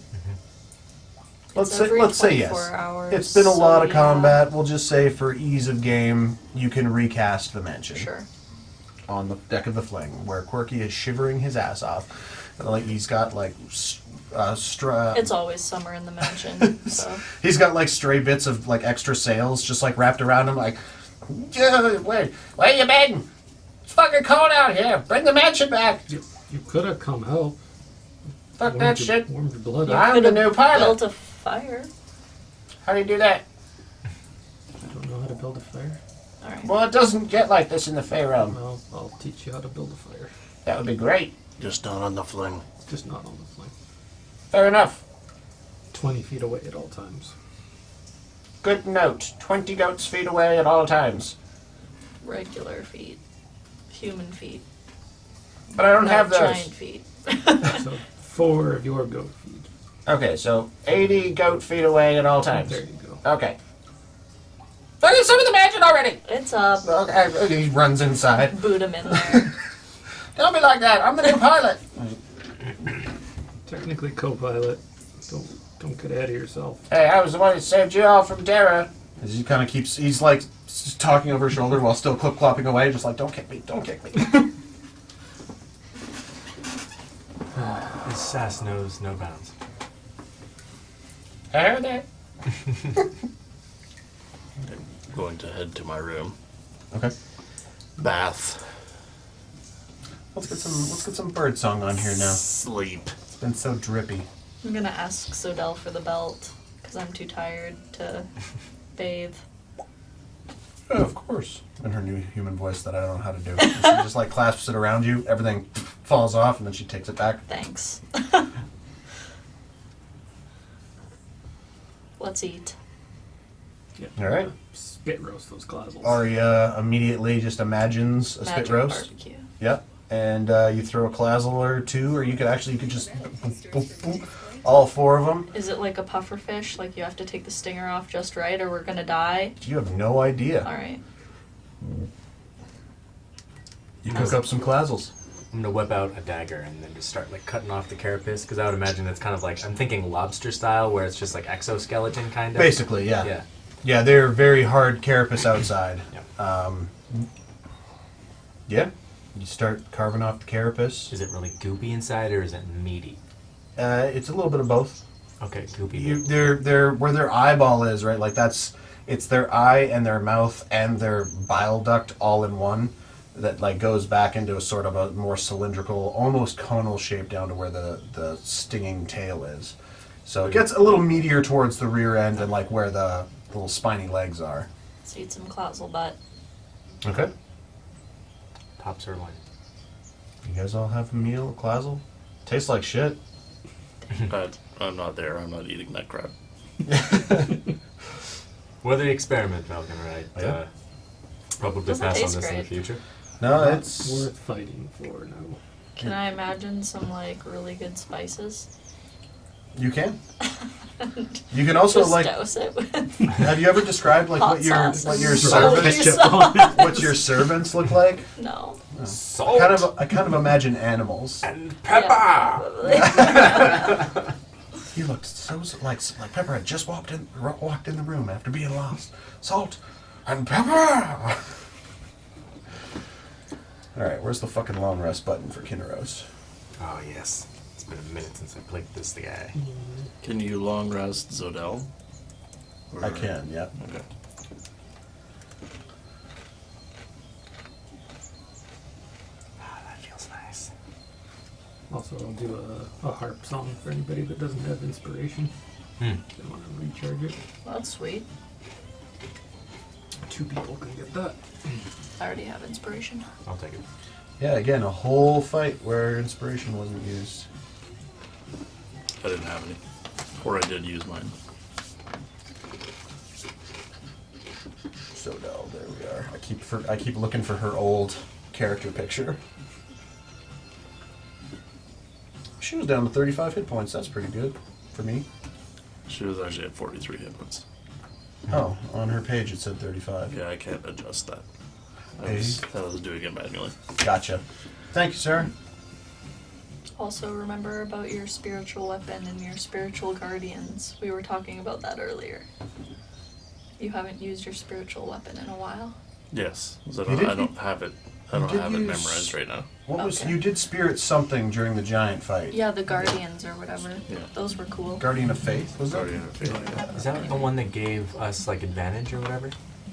Let's It's say every let's say 24 yes. hours, It's been a so lot of yeah. combat. We'll just say for ease of game, you can recast the mansion Sure. on the deck of the fling, where Quirky is shivering his ass off. And like he's got like It's always summer in the mansion, so. he's got like stray bits of like extra sails just like wrapped around him, like, where you been? It's fucking cold out here. Bring the mansion back. You could have come help. Fuck Warmed that your- shit. Warmed your blood You up. I'm could the have new pilot. built a fire. How do you do that? I don't know how to build a fire. Alright. Well, it doesn't get like this in the Fey realm. Well, I'll teach you how to build a fire. That would be great. Just not on the fling. Just not on the flame. Fair enough. 20 feet away at all times. Good note. 20 goats feet away at all times. Regular feet. Human feet. But I don't not have those. giant feet. So 4 of your goat feet. Okay, so 80 goat feet away at all times. There you go. Okay. Fucking some of the mansion already! It's up. Okay, he runs inside. Boot him in there. Don't be like that. I'm the new pilot. Technically co-pilot. Don't get ahead of yourself. Hey, I was the one who saved you all from Dara. As he kind of keeps, he's like talking over his shoulder while still clip-clopping away, just like, don't kick me, don't kick me. This sass knows no bounds. I heard that. Going to head to my room. Okay. Bath. Let's get some bird song on here now. Sleep. It's been so drippy. I'm gonna ask Sodell for the belt, because I'm too tired to bathe. Oh, of course. In her new human voice that I don't know how to do. She just like clasps it around you, everything falls off, and then she takes it back. Thanks. Let's eat. Yeah. All right. Spit roast those Clazls. Arya immediately just imagines a spit Magic roast. barbecue. Yep. And you throw a Clazl or two, or you could just boop, boop, boop, all four of them. Is it like a puffer fish? Like you have to take the stinger off just right, or we're gonna die? You have no idea. All right. You cook up some Clazls. I'm gonna whip out a dagger and then just start like cutting off the carapace because I would imagine it's kind of like I'm thinking lobster style where it's just like exoskeleton kind of. Basically, yeah. Yeah. Yeah, they're very hard carapace outside. Yeah. Yeah. You start carving off the carapace. Is it really goopy inside or is it meaty? It's a little bit of both. Okay, goopy. They're where their eyeball is, right? Like it's their eye and their mouth and their bile duct all in one. That like goes back into a sort of a more cylindrical, almost conal shape down to where the stinging tail is. So it gets a little meatier towards the rear end and like where the little spiny legs are. Let's eat some Clazl butt. Okay. Top sirloin. You guys all have a meal, Clazl? Tastes like shit. I'm not there. I'm not eating that crap. Well, the experiment, Falcon, right? Yeah. Probably Doesn't pass on taste this in the great. future. No, Not it's worth fighting for, no. Can I imagine some like really good spices? you can. You can also Just like. douse it with Have you ever described like hot what your sauce what and your barbecue servants sauce. what your servants look like? No. Salt I kind of imagine animals. and pepper. Yeah, probably. He looked so like Pepper had just walked in the room after being lost. Salt and pepper. All right, where's the fucking long rest button for Kinneros? Oh yes, it's been a minute since I played this guy. Can you long rest Zodell? I can, yeah. Okay. Ah, that feels nice. Also, I'll do a harp song for anybody that doesn't have inspiration. They want to recharge it. Well, that's sweet. 2 people can get that. I already have inspiration. I'll take it. Yeah, again, a whole fight where inspiration wasn't used. I didn't have any. Or I did use mine. So no, there we are. I keep looking for her old character picture. She was down to 35 hit points. That's pretty good for me. She was actually at 43 hit points. Oh, on her page it said 35. Yeah, I can't adjust that. Hey. I was doing it manually. Gotcha. Thank you, sir. Also, remember about your spiritual weapon and your spiritual guardians. We were talking about that earlier. You haven't used your spiritual weapon in a while. Yes. You I did- don't have it. I you don't did have it use- memorized right now. What was Okay. you did spirit something during the giant fight? Yeah, the guardians or whatever. Yeah. Those were cool. Guardian of Faith was that? Guardian of Faith. Is that the one that gave us like advantage or whatever?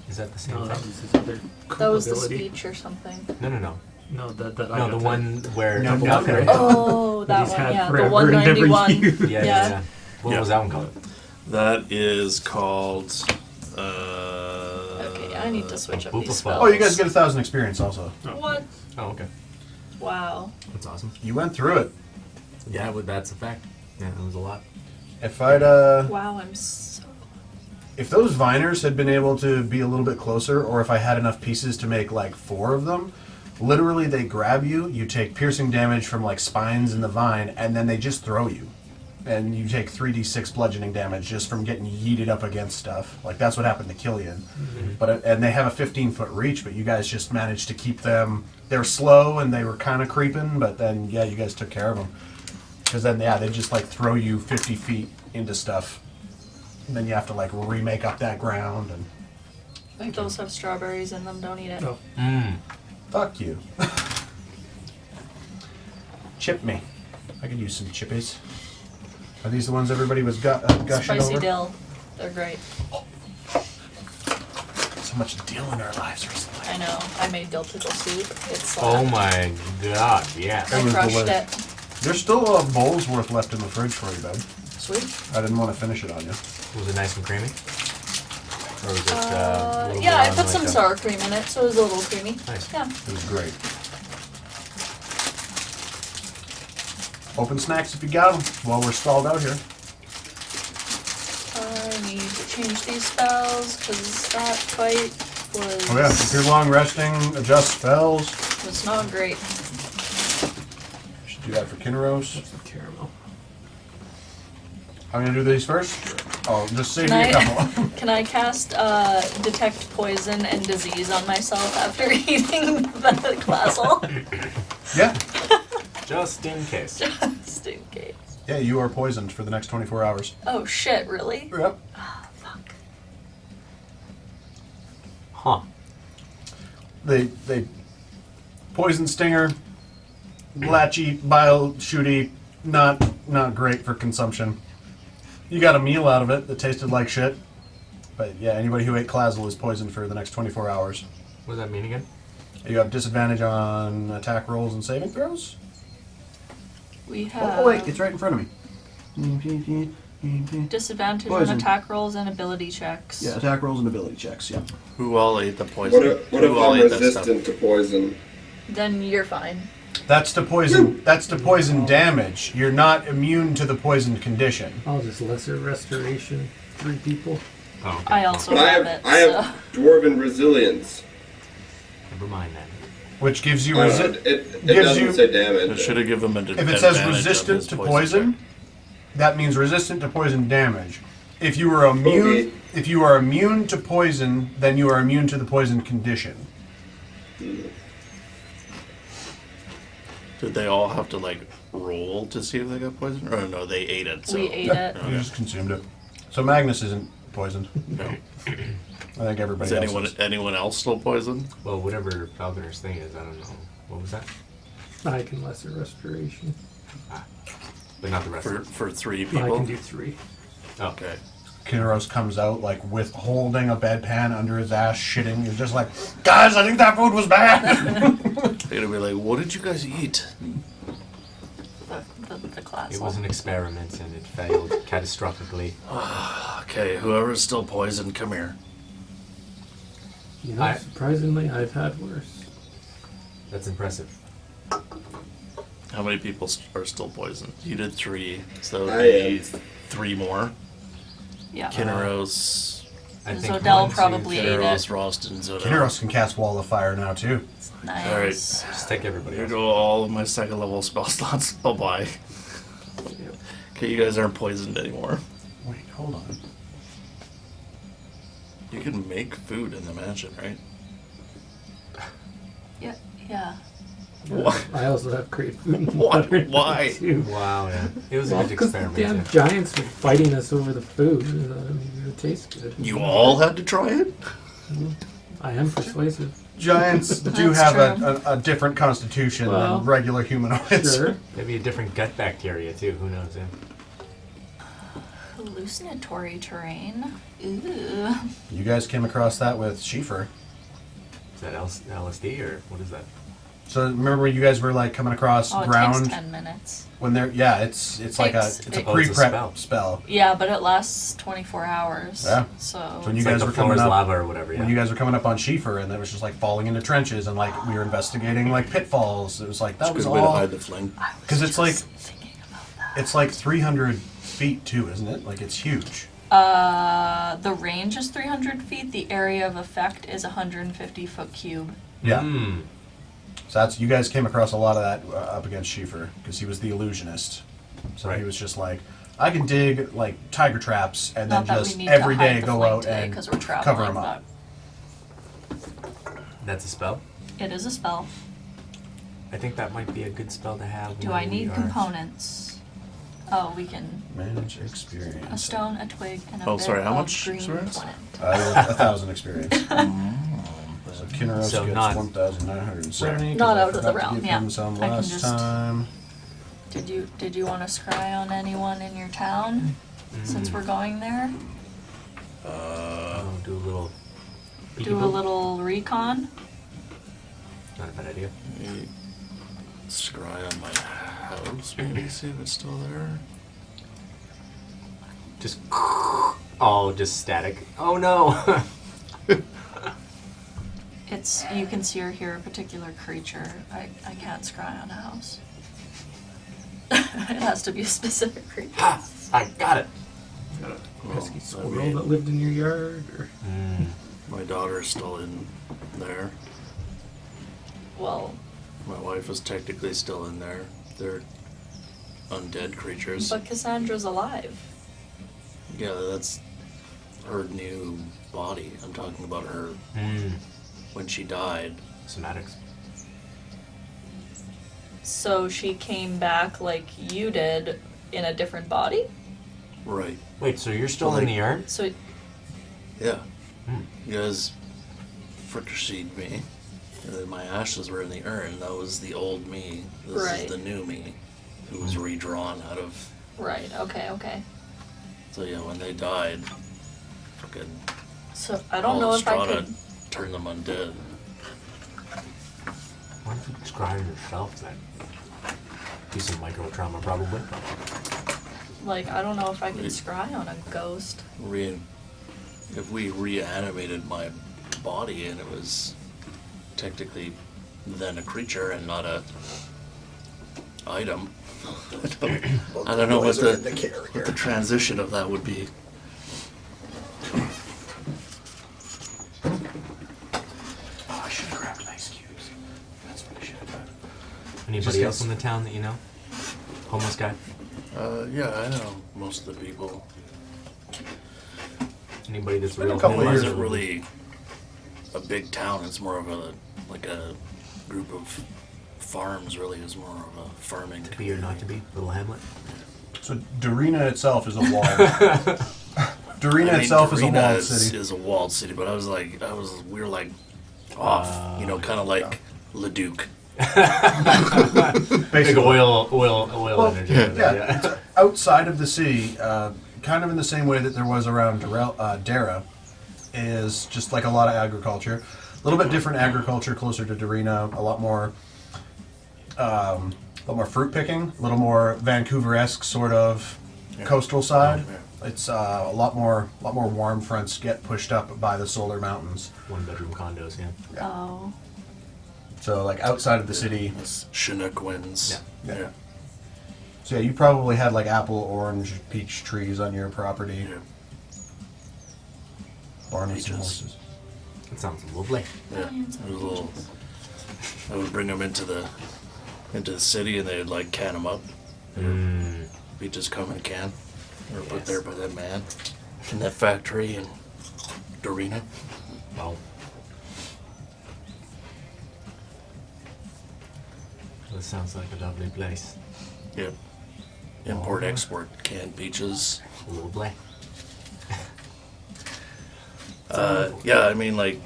Is that the same No, that thing? was his other That was the ability. speech or something. No, no, no. No, that I No, got the to- one where No, Double okay. upgrade. Oh, that He's one, had yeah. The forever and never 191. used. Yeah, yeah, Yeah. yeah. What Yeah. was that one called? That is called. Okay, I need to switch up Boop these of spells. Oh, you guys get 1,000 experience also. What? Oh, okay. Wow. That's awesome. You went through it. Yeah, well, that's a fact. Yeah, it was a lot. If I'd Wow, I'm so... if those viners had been able to be a little bit closer, or if I had enough pieces to make like 4 of them, literally they grab you, you take piercing damage from like spines in the vine, and then they just throw you. And you take 3d6 bludgeoning damage just from getting yeeted up against stuff. Like that's what happened to Killian. But and they have a 15-foot reach, but you guys just managed to keep them. They were slow and they were kind of creeping, but then yeah, you guys took care of them. Because then yeah, they just like throw you 50 feet into stuff, and then you have to like remake up that ground. And thank you. Those have strawberries in them, don't eat it. Oh, Fuck you. Chip me. I could use some chippies. Are these the ones everybody was gushing Spicy over? dill. They're great. So much deal in our lives recently. I know. I made dill pickle soup. It's Oh my god, yes. It I was crushed delicious. it. There's still a bowl's worth left in the fridge for you, bud. Sweet. I didn't want to finish it on you. Was it nice and creamy? Or was it a little Yeah, I more put on, some like, sour cream in it, so it was a little creamy. Nice. Yeah. It was great. Open snacks if you got them while we're stalled out here. I need to change these spells because that fight was, Oh yeah, if you're long resting, adjust spells. was not great. Should do that for Kinros. Some caramel. I'm gonna do these first. Oh, just save Can me a I- couple. Can I cast detect poison and disease on myself after eating the Clazl? Yeah. Just in case. Just in case. Yeah, you are poisoned for the next 24 hours. Oh shit, really? Yep. Ah, fuck. Huh. They poison stinger, latchy, bile shooty, not great for consumption. You got a meal out of it that tasted like shit. But yeah, anybody who ate Clazl is poisoned for the next 24 hours. What does that mean again? You have disadvantage on attack rolls and saving throws? We have Oh wait, it's right in front of me. disadvantage Poison. on attack rolls and ability checks. Yeah, attack rolls and ability checks, yeah. Who all ate the poison? What if Who all I'm ate that stuff? resistant to poison? Then you're fine. That's to poison. That's to poison damage. You're not immune to the poisoned condition. I'll just lesser restoration. 3 people. Oh, okay. I also But have it. I have dwarven resilience. Never mind then. Which gives you It gives doesn't you- say I damage. should have given him an If it says advantage on resistant his to poison, check. that means resistant to poison damage. If you are immune to poison, then you are immune to the poison condition. Did they all have to like roll to see if they got poisoned? Or no, they ate it. So. We ate it. You just consumed it. So Magnus isn't poisoned. No. I think everybody Is else is. anyone else still poisoned? Well, whatever Falconer's thing is, I don't know. What was that? I can lesser restoration. But not the rest of it. For 3 I people? can do 3. Oh. Okay. Kinros comes out like with holding a bedpan under his ass, shitting. He's just like, guys, I think that food was bad. They're gonna be like, what did you guys eat? The class. It was an experiment and it failed catastrophically. Okay, whoever's still poisoned, come here. You know, surprisingly, I've had worse. That's impressive. How many people are still poisoned? You did 3, so that I would be am. 3 more. Yeah. Kinneros, I think Zodell 1, 2, probably ate Kinneros, it. Ralston, Zodell. Kinros can cast Wall of Fire now too. Nice. All right. Just take everybody Here else. go all of my 2nd level spell slots. Bye bye. Okay, you guys aren't poisoned anymore. Wait, hold on. You can make food in the mansion, right? Yeah. Yeah. Why? I also have great food and Why? water Why? too. Wow, yeah. It was a Well, good because the experiment. damn Yeah. giants were fighting us over the food. I mean, it would taste good. You all had to try it? I am persuasive. Giants do That's have true. a different constitution Well, than regular humanoids. Sure. Maybe a different gut bacteria too. Who knows? Yeah. Hallucinatory terrain. Ooh. You guys came across that with Schiefer. Is that LSD or what is that? So remember when you guys were like coming across Oh, it ground takes 10 minutes. when they're it's like a Takes- it's a it- Oh, it's a pre-prep spell. Yeah, but it lasts 24 hours. Yeah. So. So when you It's guys like were the floor coming is up lava or whatever. Yeah. when you guys were coming up on Schiefer and it was just like falling into trenches and like we were investigating like pitfalls. It was like that It's a was good way to all hide the fling. I was 'cause it's like- just thinking about that. it's like 300 feet too, isn't it? Like it's huge. The range is 300 feet. The area of effect is 150 foot cube. Yeah. Mm. So that's you guys came across a lot of that up against Schiefer because he was the illusionist. So Right. he was just like, I can dig like tiger traps and then Not that just we need every to hide day the go flank out today and 'cause we're traveling, cover them up. That's a spell. but it is a spell. I think that might be a good spell to have. Do when I need we are- components? Oh, we can. Manage experience. A stone, a twig, and a Oh, bit sorry, how of much green experience? flint. 1,000 experience. So Kinros So gets not- 1,970. Not I out of the forgot to realm, give yeah. him some I can last just- time. Did you want to scry on anyone in your town since we're going there? I'll do a little. Do a little recon. Not a bad idea. Maybe scry on my house, maybe see if it's still there. Just. Oh, just static. Oh no! You can see or hear a particular creature. I can't scry on a house. It has to be a specific creature. Ha! I got it! Pesky I squirrel mean, that lived in your yard? Or... my daughter's still in there. Well, My wife is technically still in there. They're undead creatures. but Cassandra's alive. Yeah, that's her new body. I'm talking about her when she died. Somatics. So she came back like you did in a different body? Right. Wait, so you're still Well, in like- the yard? So Yeah. You guys fricasseed me. And then my ashes were in the urn. That was the old me. This Right. is the new me, who was redrawn out of. right, okay. So yeah, when they died, fucking So I don't know if I Strata could turned them undead. Why don't you scry on yourself then? Do some micro trauma probably. I don't know if I could Wait. scry on a ghost. If we reanimated my body and it was technically then a creature and not a item, I don't know what the transition of that would be. Oh, I should have grabbed ice cubes. That's what I should have done. Anybody else in the town that you know? Homeless guy? Yeah, I know most of the people. Anybody that's been a real couple It years. wasn't really a big town. It's more of a group of farms. Really, is more of a farming. To be or not to be? Little hamlet? So Darina itself is a wall. Darina itself is a Darina walled city. is a walled city, but we were like off, kind of like Leduc. Big Basically. oil Well, energy. yeah, it's outside of the city, kind of in the same way that there was around Dara, is just like a lot of agriculture. A little bit different agriculture, closer to Darina, a lot more fruit picking, a little more Vancouver-esque sort of coastal side. It's a lot more warm fronts get pushed up by the solar mountains. 1-bedroom condos, yeah. Oh. So like outside of the city. Chinook winds. Yeah. So yeah, you probably had like apple, orange, peach trees on your property. Yeah. Barn with some Peaches. horses. That sounds lovely. Yeah, it was a little. I would bring them into the city, and they'd like can them up. Peaches come in a can, or put there by that man in that factory in Darina. Well. This sounds like a lovely place. Yep. Import export canned peaches. Lovely. Yeah, I mean like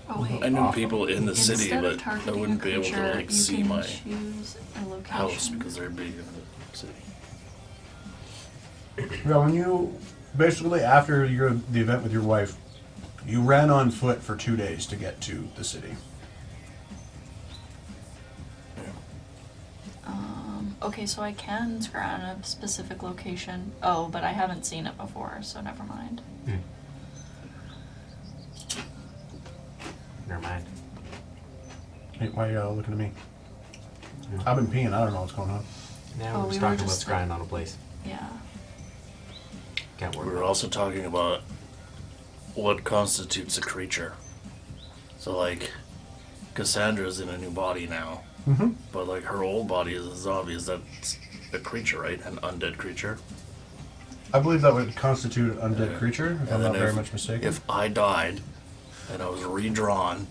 Oh wait. I knew people in the city, Instead of but I targeting wouldn't a be able to creature, like you see can my choose a location. house because they're big in the city. Yeah, when you basically after the event with your wife, you ran on foot for 2 days to get to the city. Okay, so I can scry on a specific location. Oh, but I haven't seen it before, so never mind. Never mind. Hey, why are you looking at me? I've been peeing. I don't know what's going on. Now Oh, we're we just were talking about just scrying on a place. Yeah. Can't work. We were also talking about what constitutes a creature. So like Cassandra's in a new body now. Mm-hmm. But like her old body is a zombie. Is that a creature, right? An undead creature? I believe that would constitute an undead Yeah. creature, if I'm And not then very much mistaken. If I died and I was redrawn,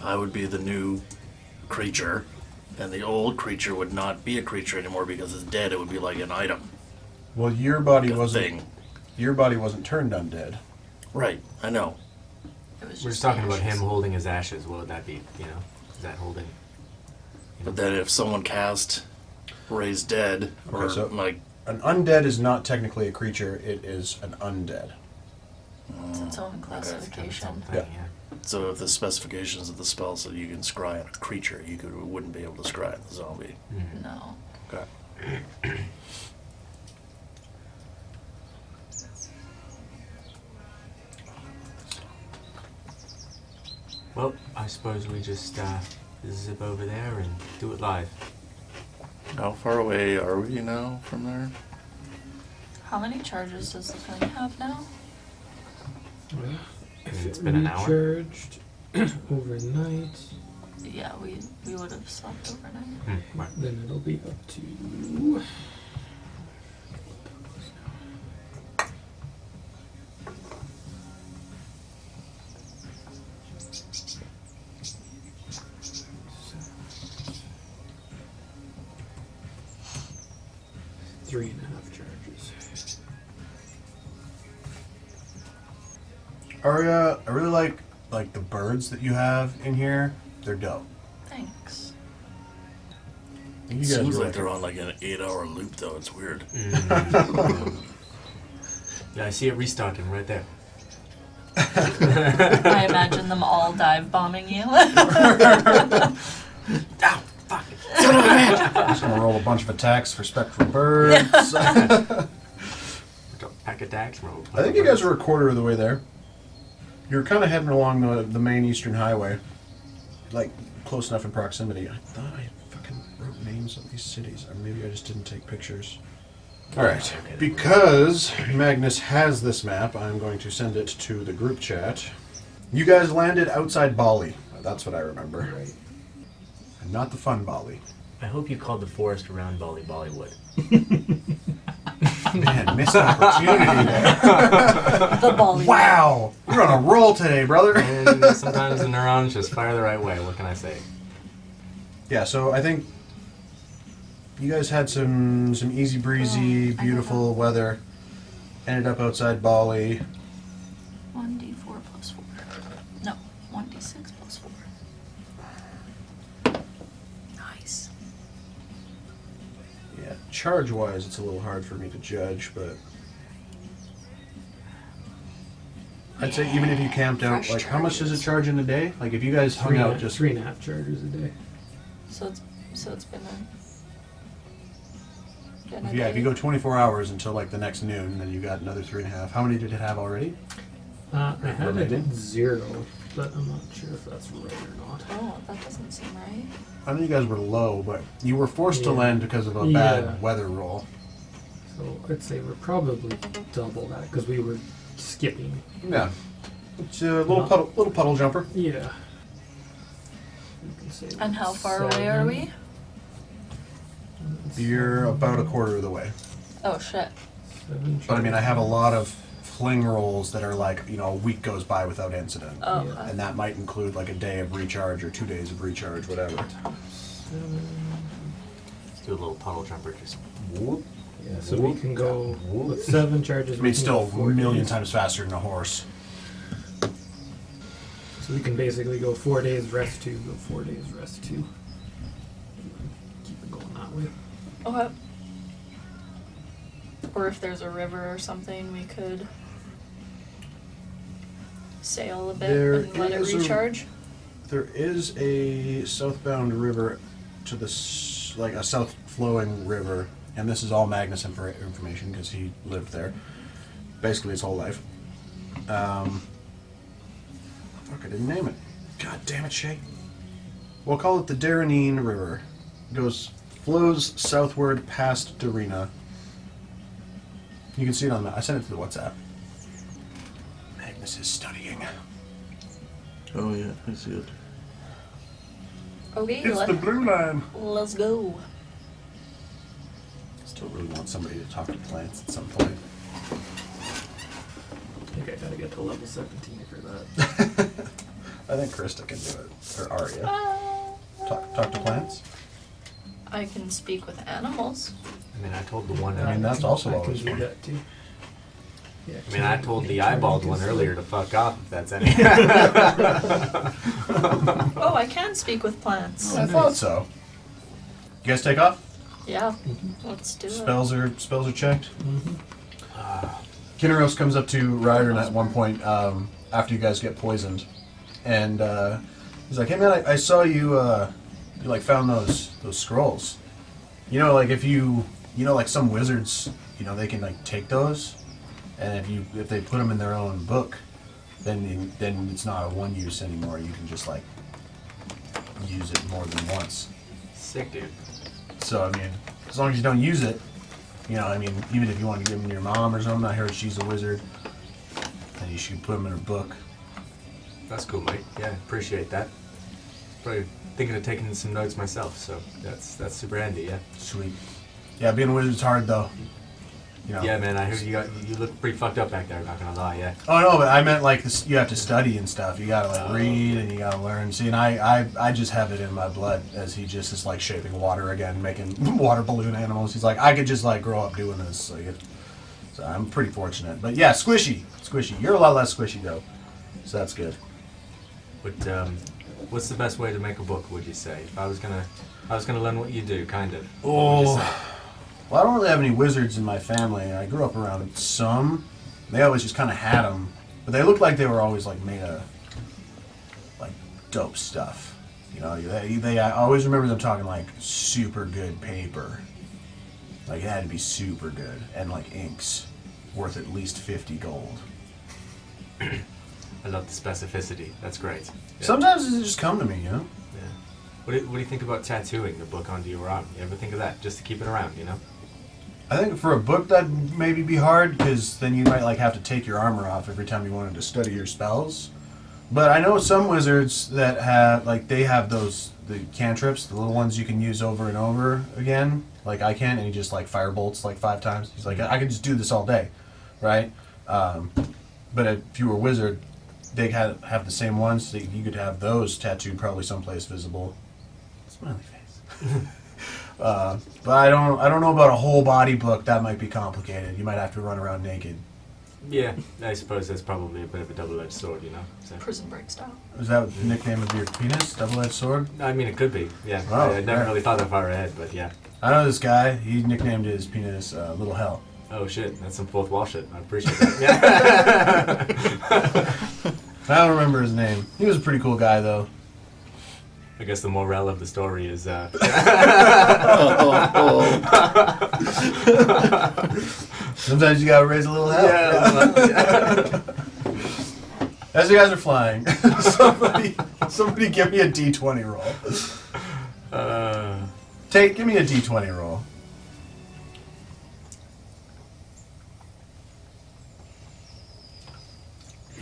I would be the new creature, and the old creature would not be a creature anymore because it's dead. It would be like an item, Well, your body like a wasn't. thing. Your body wasn't turned undead. Right, I know. It was We're just the talking about him ashes. holding his ashes. What would that be? You know, is that holding? But then if someone cast Raise Dead, or Okay, so- like an undead is not technically a creature, it is an undead. It's its own That's kind of classification. something, Yeah. So if the specifications of the spell said you can scry on a creature, wouldn't be able to scry on the zombie. No. Okay. Well, I suppose we just zip over there and do it live. How far away are we now from there? How many charges does the thing have now? Well, if It's it been an hour. recharged overnight, Yeah, we would have slept overnight. Right. then it'll be up to. Three and a half charges. Aria, I really like the birds that you have in here. They're dope. Thanks. I think It you guys seems were like they're on like an 8-hour loop though, it's weird. Yeah, I see it restarting right there. I imagine them all dive bombing you. Ow! Fuck it. I'm just gonna roll a bunch of attacks for spectral birds. I Pack attacks, roll. think you guys were a quarter of the way there. You're kind of heading along the main eastern highway, like close enough in proximity. I thought I fucking wrote names of these cities, or maybe I just didn't take pictures. All right, because Magnus has this map, I'm going to send it to the group chat. You guys landed outside Bali. That's what I remember. Right. And not the fun Bali. I hope you called the forest around Bollywood. Man, missed opportunity there. The ball. Wow! You're on a roll today, brother. And sometimes the neurons just fire the right way. What can I say? Yeah, so I think you guys had some easy breezy, beautiful weather. Ended up outside Bali. 1d4 plus 4. No, 1d6 plus 4. Nice. Yeah, charge-wise, it's a little hard for me to judge, but I'd say even if you camped out, Fresh like how much does it charges. charge in a day? Like if you guys hung out just 3.5 charges a day. So it's been a yeah, if you go 24 hours until like the next noon, then you got another 3.5. How many did it have already? I had it Related? at 0, but I'm not sure if that's right or not. Oh, that doesn't seem right. I know you guys were low, but you were forced to Yeah. land because of a Yeah. bad weather roll. So I'd say we're probably double that because we were skipping. Yeah, it's a little No. puddle jumper. Yeah. You can say And how far away 7. are we? You're about a quarter of the way. Oh shit. 7 But I mean, I have a charges. lot of fling rolls that are like, a week goes by without incident. Oh, Yeah. okay. And that might include like a day of recharge or 2 days of recharge, whatever. 7. Let's do a little puddle jumper. Just Whoop. Yeah, so we can go with 7 charges. I we mean, can still go 4 a million days. times faster than a horse. So we can basically go 4 days, rest 2, go 4 days, rest 2. Keep it going that way. Okay. Or if there's a river or something, we could sail a bit There and let it is a- recharge. There is a southbound river to the like a south flowing river, and this is all Magnus information because he lived there basically his whole life. Fuck, I didn't name it. God damn it, Shay. We'll call it the Derrelium River. Flows southward past Derrelium. You can see it on the map. I sent it to the WhatsApp. Magnus is studying. Oh yeah, I see it. Okay, It's the blue line. let's go. Still really want somebody to talk to plants at some point. I think I gotta get to level 17 for that. I think Krista can do it. Or Arya. Uh, Talk to plants? I can speak with animals. I mean, I told the one. I mean, that's also I always can do fun. that too. Yeah, I mean, I told the eyeballed one earlier to fuck off if that's any. Oh, I can speak with plants. I thought so. You guys take off? Yeah, let's do it. Spells are checked. Mm-hmm. Kinneros comes up to Ryden at one point after you guys get poisoned, and he's like, "Hey man, I saw you. You like found those scrolls. You know, like if you like some wizards, they can like take those, and if they put them in their own book, then it's not a one use anymore. You can just like use it more than once. Sick, dude. So I mean, as long as you don't use it." Even if you want to give them to your mom or something, I heard she's a wizard, then you should put them in her book. That's cool, mate. Yeah, appreciate that. Probably thinking of taking some notes myself, so that's super handy, yeah. Sweet. Yeah, being a wizard's hard though. Yeah, man, I heard you look pretty fucked up back there, not gonna lie, yeah. Oh no, but I meant like this, you have to study and stuff. You gotta like read and you gotta learn. See, and I just have it in my blood as he just is like shaping water again, making water balloon animals. He's like, I could just like grow up doing this. So I'm pretty fortunate. But yeah, squishy. You're a lot less squishy though, so that's good. But what's the best way to make a book? Would you say? If I was gonna learn what you do, kind of. What would you say? Well, I don't really have any wizards in my family. I grew up around some. They always just kind of had them, but they looked like they were always like made of like dope stuff. I always remember them talking like super good paper. Like it had to be super good, and like inks worth at least 50 gold. I love the specificity. That's great. Yeah. Sometimes it just come to me, Yeah. What do you think about tattooing the book onto your arm? You ever think of that, just to keep it around, I think for a book that'd maybe be hard, because then you might like have to take your armor off every time you wanted to study your spells. But I know some wizards that have they have the cantrips, the little ones you can use over and over again, like I can, and he just like fire bolts like 5 times. He's like, I could just do this all day, right? But if you were a wizard, they have the same ones. So you could have those tattooed probably someplace visible. Smiley face. But I don't know about a whole body book. That might be complicated. You might have to run around naked. Yeah, I suppose that's probably a bit of a double-edged sword, So. Prison break style. Is that the nickname of your penis? Double-edged sword? I mean, it could be. Yeah, Oh, I never yeah. really thought that far ahead, but yeah. I know this guy. He nicknamed his penis Little Hell. Oh shit, that's some fourth wall shit. I appreciate that. Yeah. I don't remember his name. He was a pretty cool guy, though. I guess the moral of the story is. Sometimes you gotta raise a little hell. Yeah. As you guys are flying, somebody give me a D20 roll. Give me a D20 roll.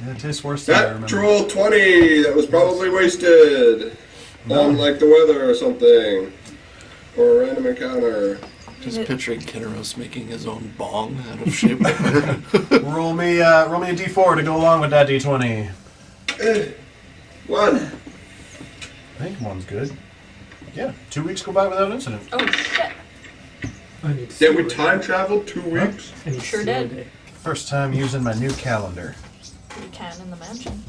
Yeah, it tastes worse than I remember. Natural 20! That was probably wasted. On like the weather or something. Or a random encounter. Just picturing Kinneros making his own bong out of shape paper. roll me a D4 to go along with that D20. 1. I think one's good. Yeah, 2 weeks go by without incident. Oh shit. I need to Did we see time travel 2 weeks? I need to Sure see did. a day. First time using my new calendar. We can in the mansion.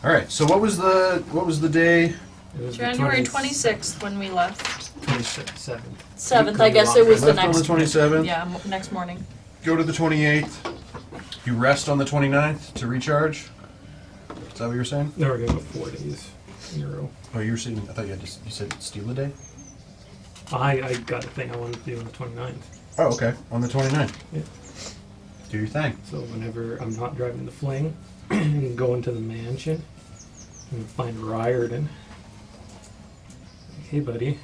All right. So what was the day? It was the January 20 26th when we left. 27th. 7th, I guess it was the Left on next. the 27th. Yeah, next morning. Go to the 28th. You rest on the 29th to recharge. Is that what you were saying? No, we're gonna go 4 days in a row. Oh, you were saying. I thought you said steal a day. I got a thing I wanted to do on the 29th. Oh, okay. On the 29th. Yeah. Do your thing. So whenever I'm not driving the fling and go into the mansion and find Riordan. Hey, buddy.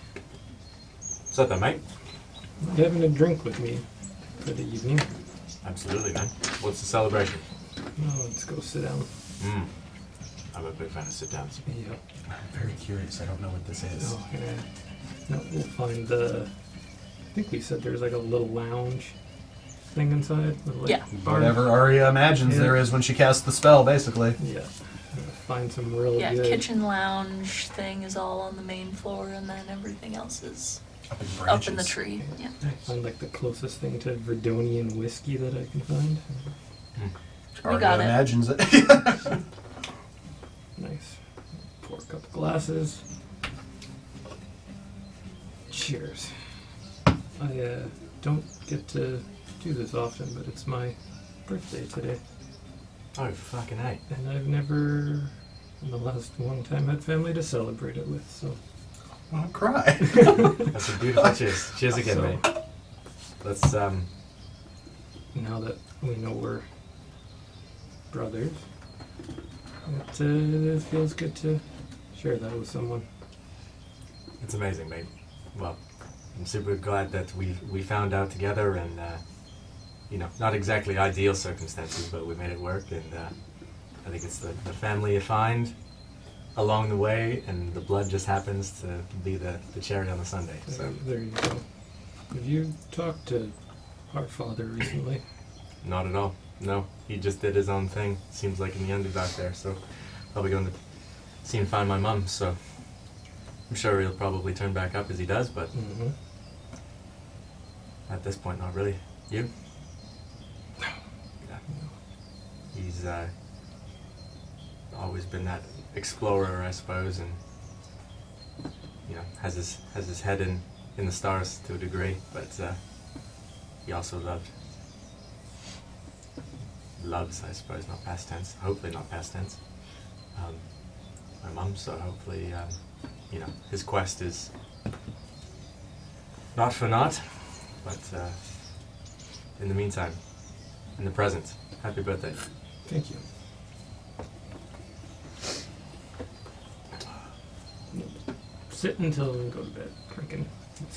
What's up, then, mate? Not having a drink with me for the evening. Absolutely, man. What's the celebration? No, let's go sit down. I'm a big fan of sit-downs. Yeah. I'm very curious. I don't know what this is. Oh, yeah. No, we'll find the. I think we said there's like a little lounge thing inside. With like Yeah. bar- Whatever Arya imagines Yeah. there is when she casts the spell, basically. Yeah. Find some real Yeah, good. kitchen lounge thing is all on the main floor, and then everything else is Up in up branches. in the tree. Yeah. Find like the closest thing to Verdonian whiskey that I can find. We Arya got it. imagines it. Nice. Pour a couple glasses. Cheers. I don't get to do this often, but it's my birthday today. Oh, fucking A. And I've never, in the last long time, had family to celebrate it with, so... I'll cry. That's a beautiful cheers. Cheers again, So- mate. Let's, Now that we know we're brothers, it feels good to share that with someone. it's amazing, mate. Well, I'm super glad that we found out together and, you know, not exactly ideal circumstances, but we made it work, and I think it's the family you find along the way, and the blood just happens to be the cherry on the sundae. So, There you go. Have you talked to our father recently? not at all. No, he just did his own thing. Seems like in the underdog there. So, probably going to see and find my mum. So, I'm sure he'll probably turn back up as he does, but Mm-hmm. at this point, not really. You? Yeah. He's always been that explorer, I suppose, and you know, has his head in the stars to a degree, but he also loves, I suppose, not past tense, hopefully not past tense, my mum, so hopefully, you know, his quest is not for naught, but in the meantime, in the present, happy birthday. Thank you. Sit until we go to bed, drinking.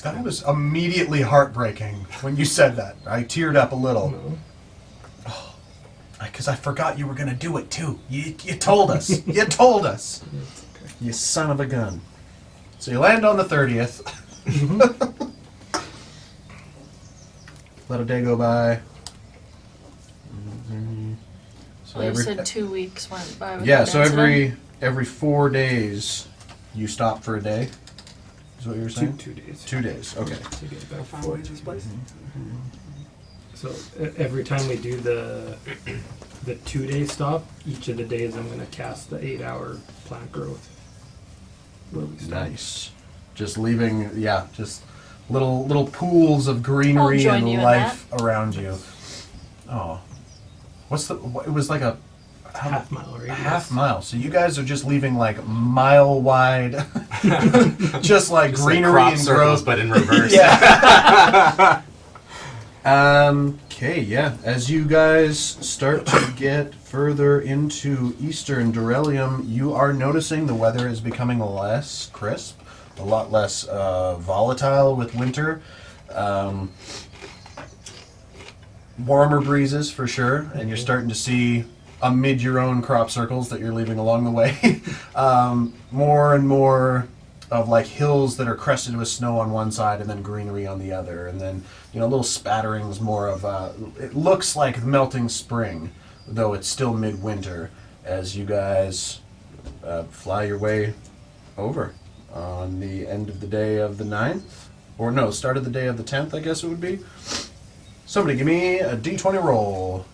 That was immediately heartbreaking when you said that. I teared up a little. No. Because I forgot you were going to do it too. You told us. You told us. It's okay. You son of a gun. So you land on the 30th. Let a day go by. So Well, you said 2 weeks went by with yeah, that so incident. every 4 days you stop for a day. Is what you were saying? 2 days. 2 days. Okay. To get How back far for away is this place? So every time we do the 2-day stop, each of the days I'm gonna cast the 8-hour plant growth. Where we stop. Nice. Just leaving, yeah, just little pools of greenery join and you in life around you. Oh, it was like a Half mile radius. half mile. So you guys are just leaving like mile wide, just like Just greenery like crop and circles, growth. but in reverse. Yeah. Okay, yeah. As you guys start to get further into eastern Derrelium, you are noticing the weather is becoming less crisp, a lot less volatile with winter. Warmer breezes for sure, and you're starting to see amid your own crop circles that you're leaving along the way, more and more of like hills that are crested with snow on one side and then greenery on the other, and then little spatterings more of it looks like melting spring, though it's still midwinter as you guys fly your way over on the end of the day of the 9th, or no, start of the day of the 10th, I guess it would be. Somebody give me a d20 roll.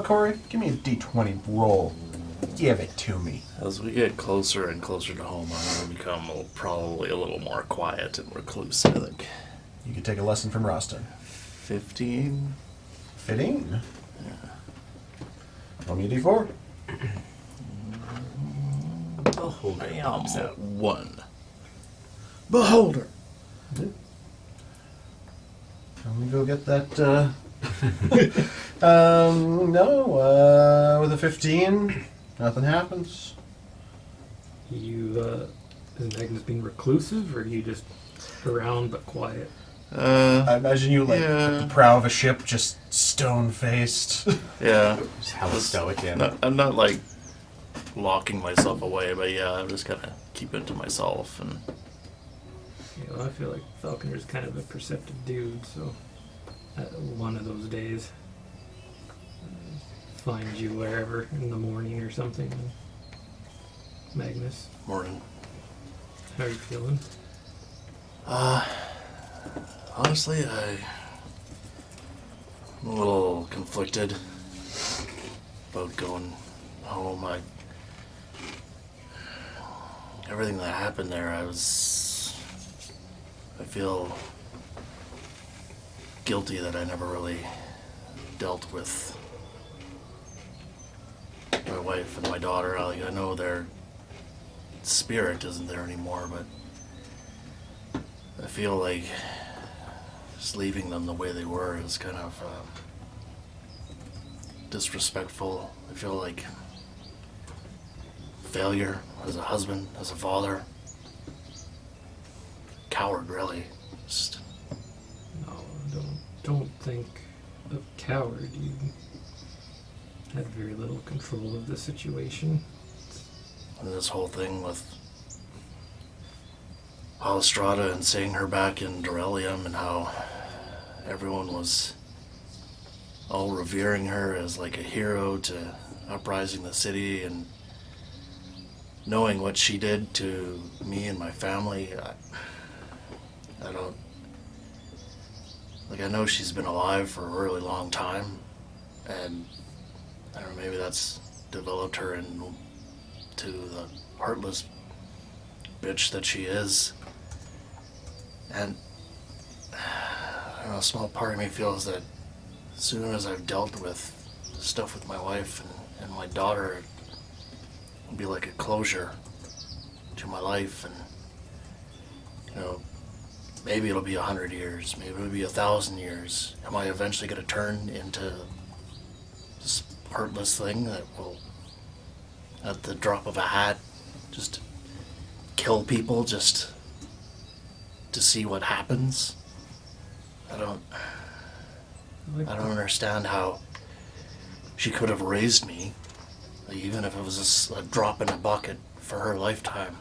Corey, give me a d20 roll. Give it to me. As we get closer and closer to home, I'm going to become probably a little more quiet and recluse, I think. You could take a lesson from Roston. 15? Fitting. Roll me a d4. Beholder pops out. 1. Beholder. Let me go get that. No, with a 15, nothing happens. You, is Magnus being reclusive, or are you just around but quiet? I imagine you like Yeah. at the prow of a ship, just stone-faced. Yeah. Just hella stoic, yeah. I'm not like locking myself away, but yeah, I'm just kind of keeping it to myself. And I feel like Falconer's kind of a perceptive dude, so one of those days, find you wherever in the morning or something. Magnus, morning. how are you feeling? Honestly, I'm a little conflicted about going home. Everything that happened there, I I feel guilty that I never really dealt with my wife and my daughter. Like, I know their spirit isn't there anymore, but I feel like just leaving them the way they were is kind of disrespectful. I feel like failure as a husband, as a father. Coward, really. Just, No, don't think of coward. You had very little control of the situation. and this whole thing with Alistrada and seeing her back in Derrelium and how everyone was all revering her as like a hero to uprising the city, and knowing what she did to me and my family, I don't, like, I know she's been alive for a really long time, and I don't know, maybe that's developed her into the heartless bitch that she is. And I don't know, a small part of me feels that as soon as I've dealt with stuff with my wife and my daughter, it'll be like a closure to my life. And, you know, maybe it'll be 100 years, maybe it'll be 1,000 years. Am I eventually going to turn into this heartless thing that will, at the drop of a hat, just kill people just to see what happens? I don't understand how she could have raised me, like, even if it was just a drop in a bucket for her lifetime,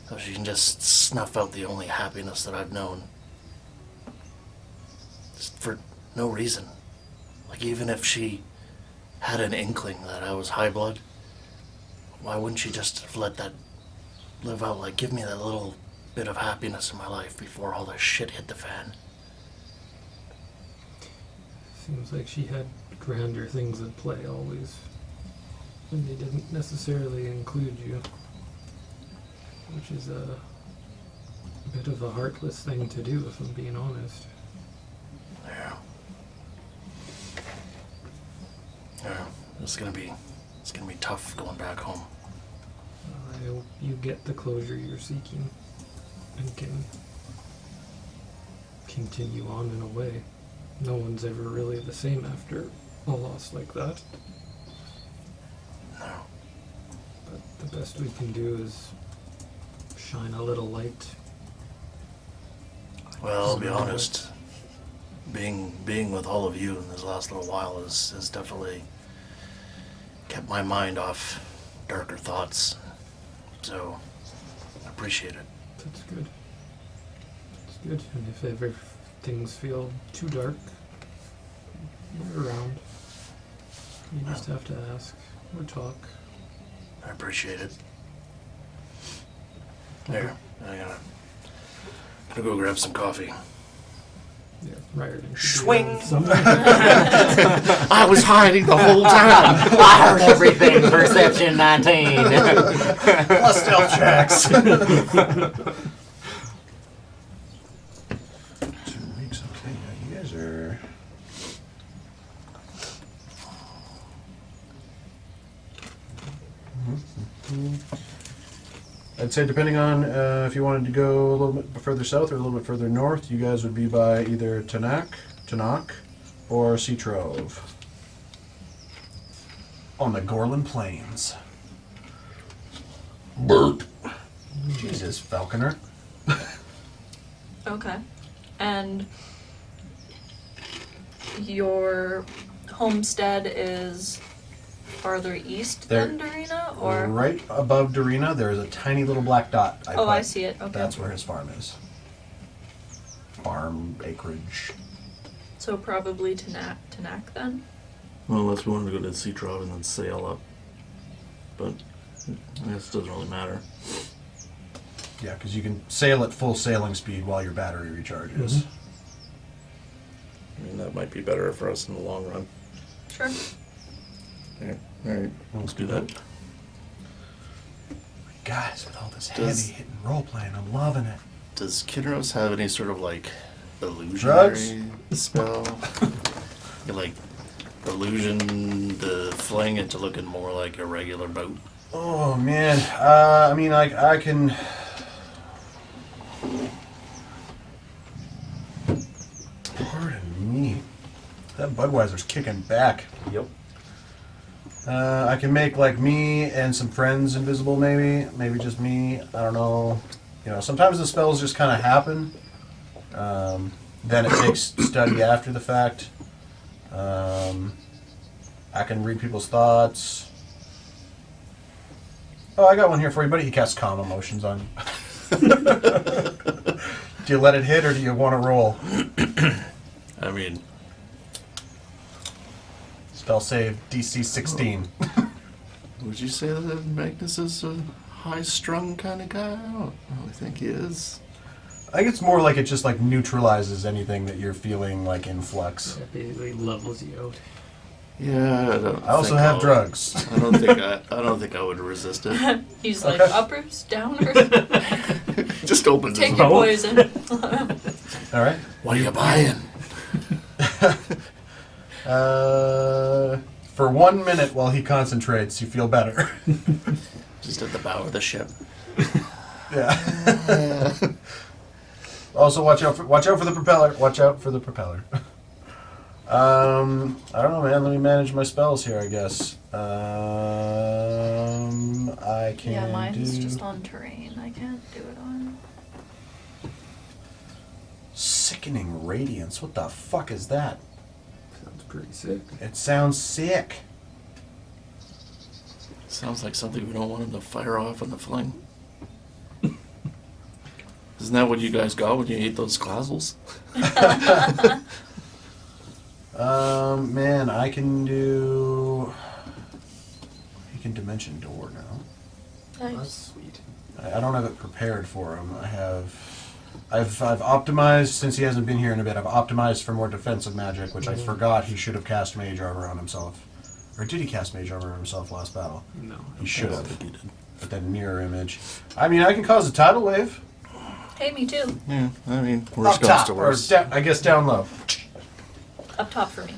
so she can just snuff out the only happiness that I've known, just for no reason. Like, even if she had an inkling that I was high blood, why wouldn't she just have let that live out? Like, give me that little bit of happiness in my life before all this shit hit the fan. Seems like she had grander things at play always. And they didn't necessarily include you. Which is a bit of a heartless thing to do, if I'm being honest. Yeah. Yeah, it's gonna be tough going back home. I hope you get the closure you're seeking and can continue on in a way. No one's ever really the same after a loss like that. No. But the best we can do is shine a little light. Well, I'll be honest. Being with all of you in this last little while has definitely kept my mind off darker thoughts. So, I appreciate it. That's good. That's good. And if ever things feel too dark, we're around. You just have to ask or talk. I appreciate it. There, I gotta go grab some coffee. Yeah, Riordan. Swing! Somewhere. I was hiding the whole time. I heard everything. Perception 19. Plus stealth checks. 2 weeks, okay. Yeah, you guys are. I'd say depending on if you wanted to go a little bit further south or a little bit further north, you guys would be by either Tanakh, or Seatrove. On the Gorlan Plains. Burp. Jesus, Falconer. Okay. And your homestead is farther east than Darina, or? Right above Darina, there is a tiny little black dot. I see it. Okay. That's where his farm is. Farm, acreage. So probably Tanakh then? Well, unless we wanted to go to Sea Trout and then sail up. But I guess it doesn't really matter. Yeah, because you can sail at full sailing speed while your battery recharges. Mhm. I mean, that might be better for us in the long run. Sure. Yeah. Alright, let's do that. Guys, with all this Does- heavy hitting role playing, I'm loving it. Does Kinros have any sort of like Drugs? illusionary spell? Like illusion the fling into looking more like a regular boat? Oh man, I mean, like I can. Pardon me. That Budweiser's kicking back. Yep. I can make like me and some friends invisible, maybe. Maybe just me. I don't know. You know, sometimes the spells just kind of happen. Then it takes study after the fact. I can read people's thoughts. Oh, I got one here for you, buddy. He casts calm emotions on you. Do you let it hit or do you want to roll? I mean, Spell save DC 16. would you say that Magnus is a high-strung kind of guy? I don't really think he is. I think it's more like it just like neutralizes anything that you're feeling like in flux. That basically levels you out. Yeah, I don't. I also think have I'll- drugs. I don't think I don't think I would resist it. He's like, Okay. uppers, downers, Just opens take his your mouth. poison. All right. What are you buying? For 1 minute while he concentrates, you feel better. Just at the bow of the ship. Yeah. Also, watch out for the propeller. Watch out for the propeller. I don't know, man. Let me manage my spells here, I guess. I can Yeah, mine's do just on terrain. I can't do it on. Sickening Radiance. What the fuck is that? Sounds pretty sick. It sounds sick. Sounds like something we don't want him to fire off on the fling. Isn't that what you guys got when you ate those Clazls? Man, I can do. You can Dimension Door now. That's Nice. sweet. I don't have it prepared for him. I've optimized since he hasn't been here in a bit. I've optimized for more defensive magic, which I forgot he should have cast Mage Armor on himself. Or did he cast Mage Armor on himself last battle? No. He should I have. think he did. But then Mirror Image. I mean, I can cause a tidal wave. Hey, me too. Yeah, I mean, worst Up comes top, to or worst. I guess down low. Up top for me.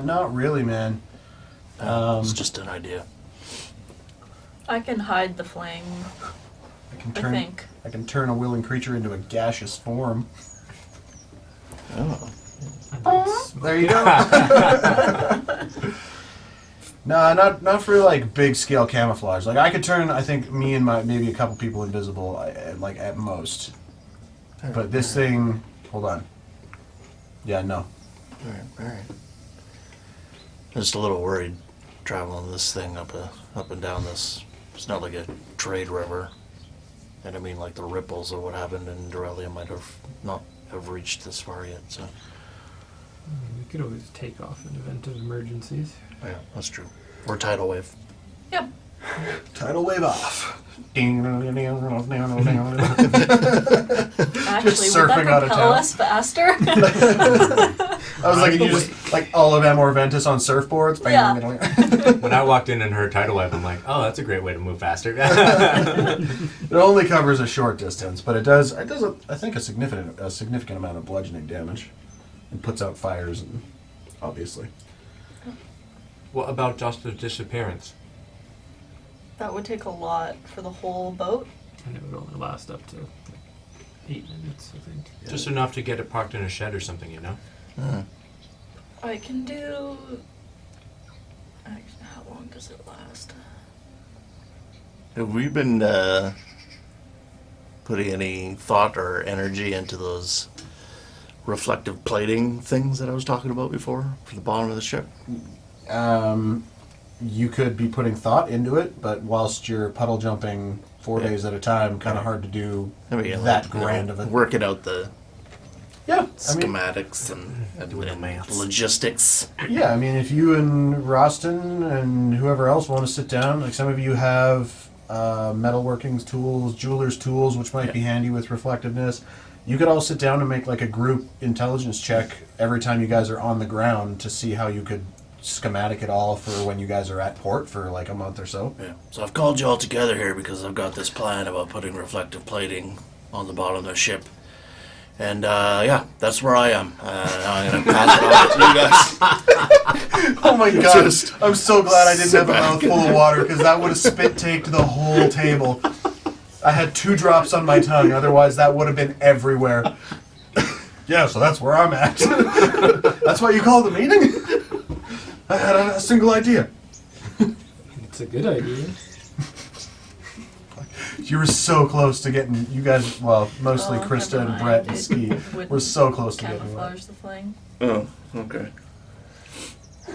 Not really, man. It's just an idea. I can hide the fling, I can I turn. think. I can turn a willing creature into a gaseous form. Oh. And then smoke. There you go. No, not for like big scale camouflage. Like I could turn, I think me and maybe a couple people invisible, like at most. But this thing, hold on. Yeah, no. Alright. I'm just a little worried traveling this thing up and down this. It's not like a trade river. And I mean, like the ripples of what happened in Derrelium might not have reached this far yet. So We could always take off in event of emergencies. yeah, that's true. Or tidal wave. Yep. Tidal wave off. Actually, would surfing that out of propel town. us faster? I was like, you just like all of Amour Ventis on surfboards. Yeah. When I walked in and heard tidal wave, I'm like, oh, that's a great way to move faster. It only covers a short distance, but it does I think a significant amount of bludgeoning damage, and puts out fires, and obviously. What about just the disappearance? That would take a lot for the whole boat. And it would only last up to like 8 minutes, I think. Just enough to get it parked in a shed or something, you know? I can do. Actually, how long does it last? Have we been putting any thought or energy into those reflective plating things that I was talking about before for the bottom of the ship? You could be putting thought into it, but whilst you're puddle jumping 4 Yeah. days at a time, kind of hard to do I mean, that like, grand of it. Working out the Yeah, I mean, schematics and Doing the maths. logistics. yeah. I mean, if you and Roston and whoever else want to sit down, like some of you have metalworking tools, jeweler's tools, which might be handy with reflectiveness. You could all sit down and make like a group intelligence check every time you guys are on the ground to see how you could schematic it all for when you guys are at port for like a month or so. Yeah. So I've called you all together here because I've got this plan about putting reflective plating on the bottom of the ship. And yeah, that's where I am. I'm gonna pass it on to you guys. Oh my god! Just I'm so glad I didn't sit have a back. mouthful of water because that would have spit taked the whole table. I had 2 drops on my tongue, otherwise that would have been everywhere. Yeah, so that's where I'm at. That's why you call the meeting? I had a single idea. It's a good idea. You were so close to getting, you guys, well, mostly Oh, Krista never and mind. Brett and It Ski. would We're so close to getting one. Camouflage the fling. Oh, okay.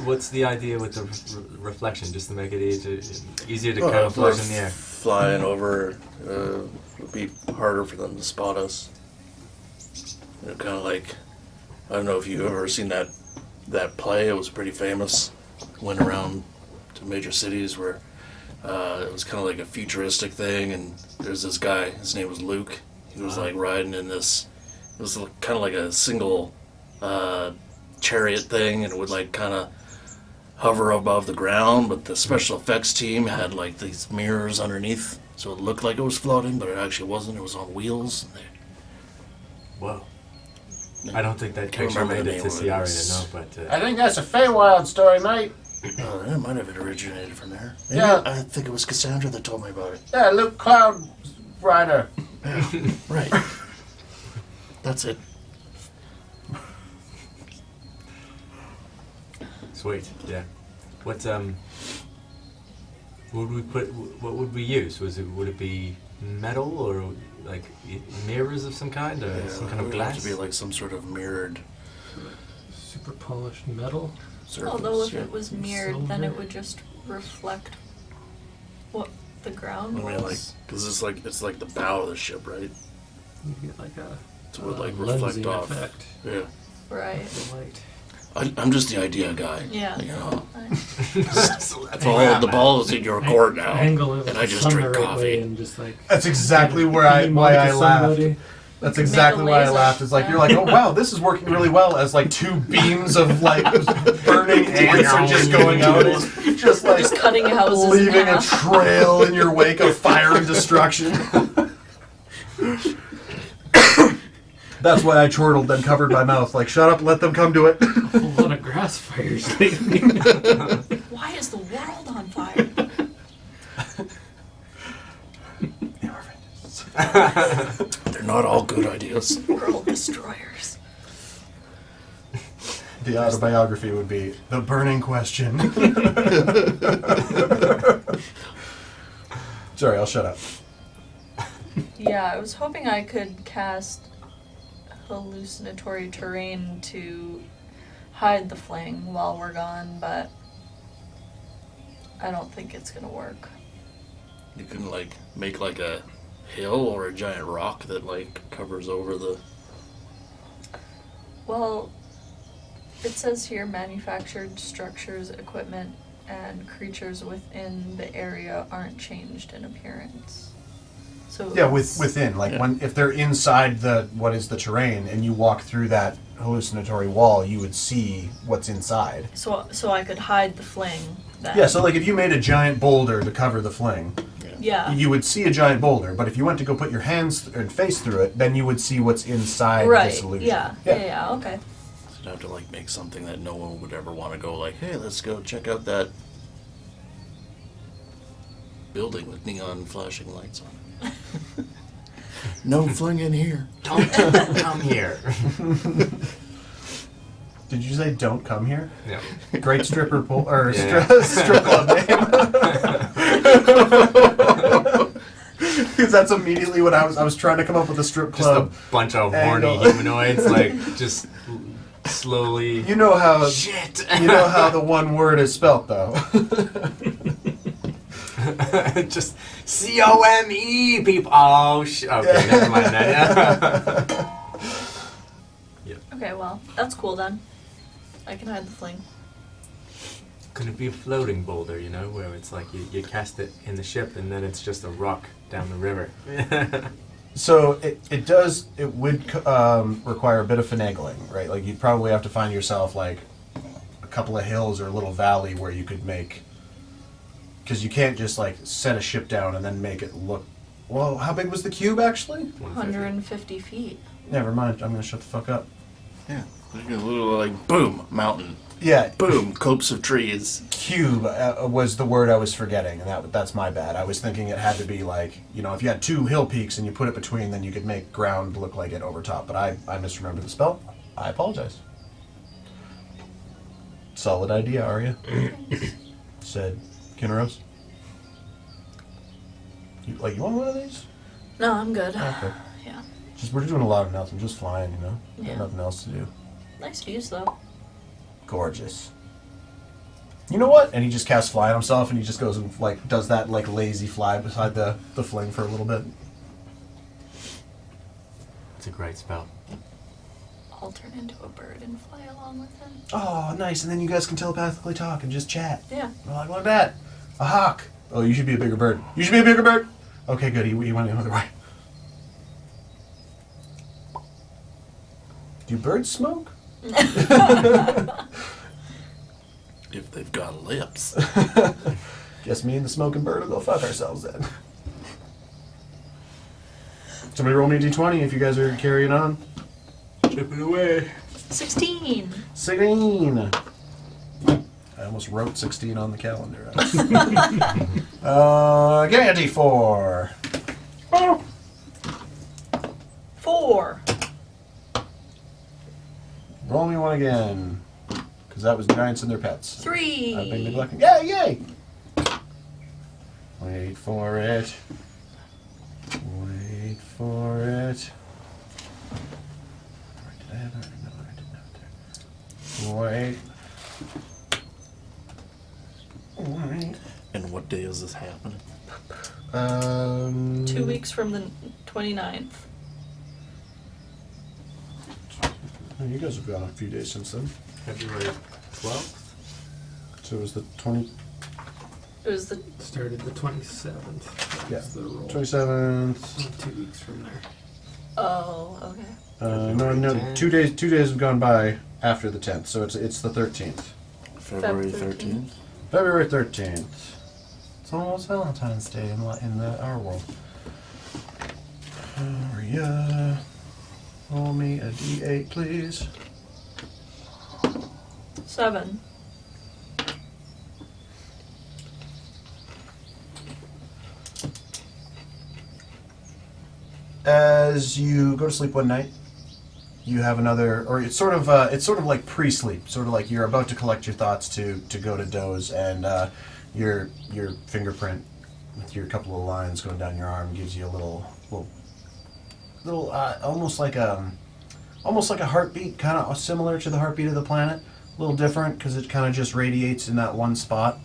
What's the idea with the reflection, just to make it easier to If camouflage we're in the air? flying over, it'd be harder for them to spot us. Kind of like, I don't know if you've ever seen that play. It was pretty famous. Went around to major cities where it was kind of like a futuristic thing, and there's this guy. His name was Luke. He was like riding in this. It was kind of like a single chariot thing, and it would like kind of hover above the ground. But the special effects team had like these mirrors underneath, so it looked like it was floating, but it actually wasn't. It was on wheels. And Whoa. I don't think that Can't picture remember made the it name to of it. Ciara to know, but I think that's a Feywild story, mate. it might have originated from there. Maybe Yeah. I think it was Cassandra that told me about it. Yeah, Luke Cloud Rider. Right. That's it. sweet, yeah. What what would we use? Would it be metal or like mirrors of some kind or some kind it of would have glass? to be like some sort of mirrored Super polished metal. surface. Although if yeah. it was mirrored, then it Silver. would just reflect what the ground I mean, like, was. because it's like the bow of the ship, right? You get like a So it would like reflect lensing off. effect. Yeah. Right. The light. I'm just the idea guy. Yeah. You know, So that's the ball is in your court now, Angle it and with I the just sun drink the right coffee. way and just like That's exactly where beam why I onto laughed. somebody. That's Make exactly a why I laser. laughed. It's like, Yeah. you're like, oh wow, this is working really well as like 2 beams of like burning ants are just going out. It's just like Just cutting houses in leaving a half. trail in your wake of fire and destruction. That's why I chortled, then covered my mouth. Like, shut up, let them come to it. A whole lot of grass fires lately. Why is the world on fire? They're not all good ideas. World destroyers. The autobiography would be The Burning Question. Sorry, I'll shut up. Yeah, I was hoping I could cast hallucinatory terrain to hide the fling while we're gone, but I don't think it's gonna work. You can like make like a hill or a giant rock that like covers over the. Well, it says here manufactured structures, equipment, and creatures within the area aren't changed in appearance. So Yeah, it's- within, like Yeah. when if they're inside the what is the terrain and you walk through that hallucinatory wall, you would see what's inside. So I could hide the fling then. Yeah, so like if you made a giant boulder to cover the fling, Yeah. you would see a giant boulder, but if you went to go put your hands and face through it, then you would see what's inside Right. this illusion. Yeah. Okay. So you'd have to like make something that no one would ever want to go like, hey, let's go check out that building with neon flashing lights on it. No fling in here. Don't come here. Did you say don't come here? Yeah. Great stripper pool or Yeah. strip club name. Because that's immediately what I was trying to come up with a strip Just a club. bunch of horny Angle. humanoids, like just slowly. You know how Shit. you know how the one word is spelt though. Just COME people. Oh, okay, never mind that. Yeah. Okay. Well, that's cool then. I can hide the fling. Could it be a floating boulder, you know, where it's like you cast it in the ship and then it's just a rock down the river? So it would require a bit of finagling, right? Like you'd probably have to find yourself like a couple of hills or a little valley where you could make. Because you can't just like set a ship down and then make it look. Well, how big was the cube actually? 150 feet. Never mind. I'm gonna shut the fuck up. Yeah. Like a little like boom mountain, Yeah, boom copse of trees. cube was the word I was forgetting, and that's my bad. I was thinking it had to be like, you know, if you had two hill peaks and you put it between, then you could make ground look like it over top. But I misremembered the spell. I apologize. Solid idea, Arya. Said Kinros. You want one of these? No, I'm good. Okay. Yeah. Just we're doing a lot of nothing, just flying, you know. Yeah. Got nothing else to do. Nice views though. Gorgeous. You know what? And he just casts fly on himself, and he just goes and like does that like lazy fly beside the fling for a little bit. It's a great spell. I'll turn into a bird and fly along with him. Oh, nice! And then you guys can telepathically talk and just chat. Yeah. We're like, look at that, a hawk. Oh, you should be a bigger bird. You should be a bigger bird. Okay, good. He went the other way. Do birds smoke? If they've got lips. Guess me and the smoking bird will go fuck ourselves then. Somebody roll me a d20 if you guys are carrying on. Chip it away. 16. 16. I almost wrote 16 on the calendar. Give me a d4. Oh. 4. Roll me one again. Because that was giants and their pets. 3. I've been neglecting. Yeah, yay! Wait for it. Wait for it. Did I have it? No, I didn't have it there. Wait. Wait. And what day is this happening? 2 weeks from the 29th. Oh, you guys have gone a few days since then. February 12th? So it was the 20. It was the Started the 27th. Yeah. That's the roll. 27th. 2 weeks from there. Oh, okay. No. 2 days. 2 days have gone by after the 10th, so it's the 13th. February Feb 13th. February 13th. It's almost Valentine's Day in our world. Aria, roll me a d8, please. 7. As you go to sleep one night, you have another, or it's sort of like pre-sleep, sort of like you're about to collect your thoughts to go to doze, and your fingerprint with your couple of lines going down your arm gives you a little almost like a heartbeat, kind of similar to the heartbeat of the planet, a little different because it kind of just radiates in that one spot,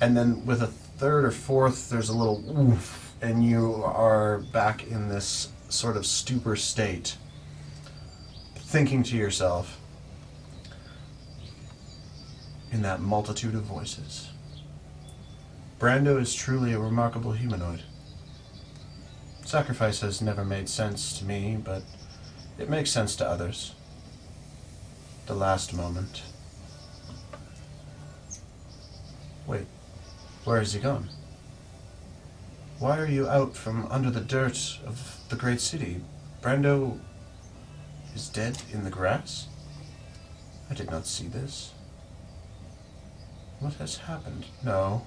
and then with a third or fourth, there's a little oof, and you are back in this sort of stupor state, thinking to yourself in that multitude of voices. Brando is truly a remarkable humanoid. Sacrifice has never made sense to me, but it makes sense to others. The last moment. Wait, where has he gone? Why are you out from under the dirt of the great city? Brando is dead in the grass? I did not see this. What has happened? No.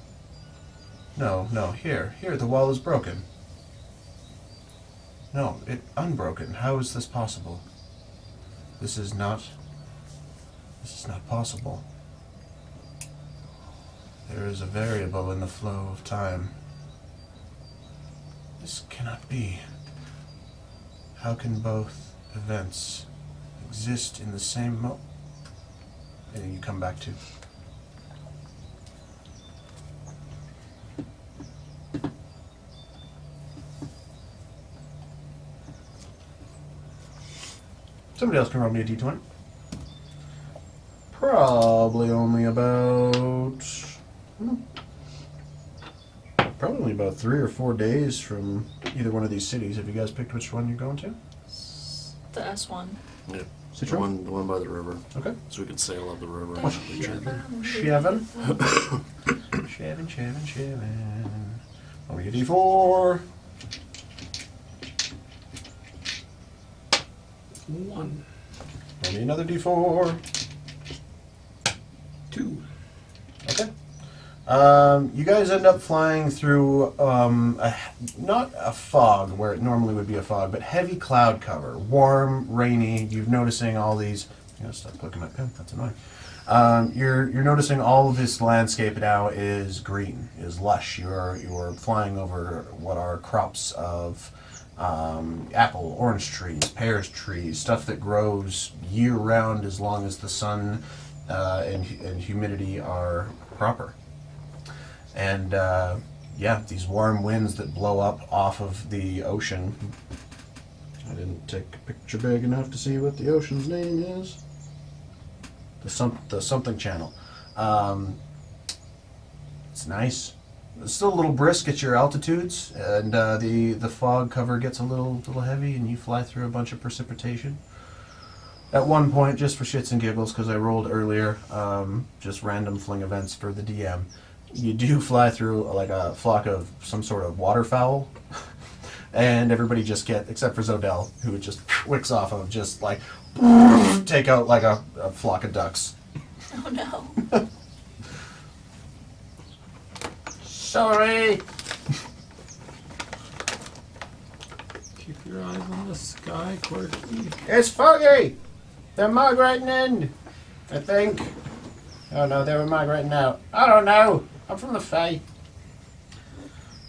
Here, the wall is broken. No, unbroken. How is this possible? This is not possible. There is a variable in the flow of time. This cannot be. How can both events exist in the same moment? And then you come back to. Somebody else can roll me a d20. Probably only about. Probably only about 3 or 4 days from either one of these cities. Have you guys picked which one you're going to? The S1. Yep. The Citro? one by the river. Okay. So we could sail up the river. What? and reach it. Shevin. Shevin. Roll me a d4. 1, Roll me another d4. 2. Okay. You guys end up flying through not a fog where it normally would be a fog, but heavy cloud cover, warm, rainy. You're noticing all these. I'm gonna stop clicking my pen. That's annoying. You're noticing all of this landscape now is green, is lush. You're flying over what are crops of apple, orange trees, pears trees, stuff that grows year round as long as the sun and humidity are proper. And yeah, these warm winds that blow up off of the ocean. I didn't take a picture big enough to see what the ocean's name is. The something channel. It's nice. It's still a little brisk at your altitudes, and the fog cover gets a little heavy, and you fly through a bunch of precipitation. At one point, just for shits and giggles, because I rolled earlier, just random fling events for the DM, you do fly through like a flock of some sort of waterfowl, and everybody just except for Zodell, who just wicks off of just like, take out like a flock of ducks. Oh no. Sorry! Keep your eyes on the sky, Quirky. It's foggy! They're migrating in, I think. Oh no, they were migrating out. I don't know. I'm from the Fae.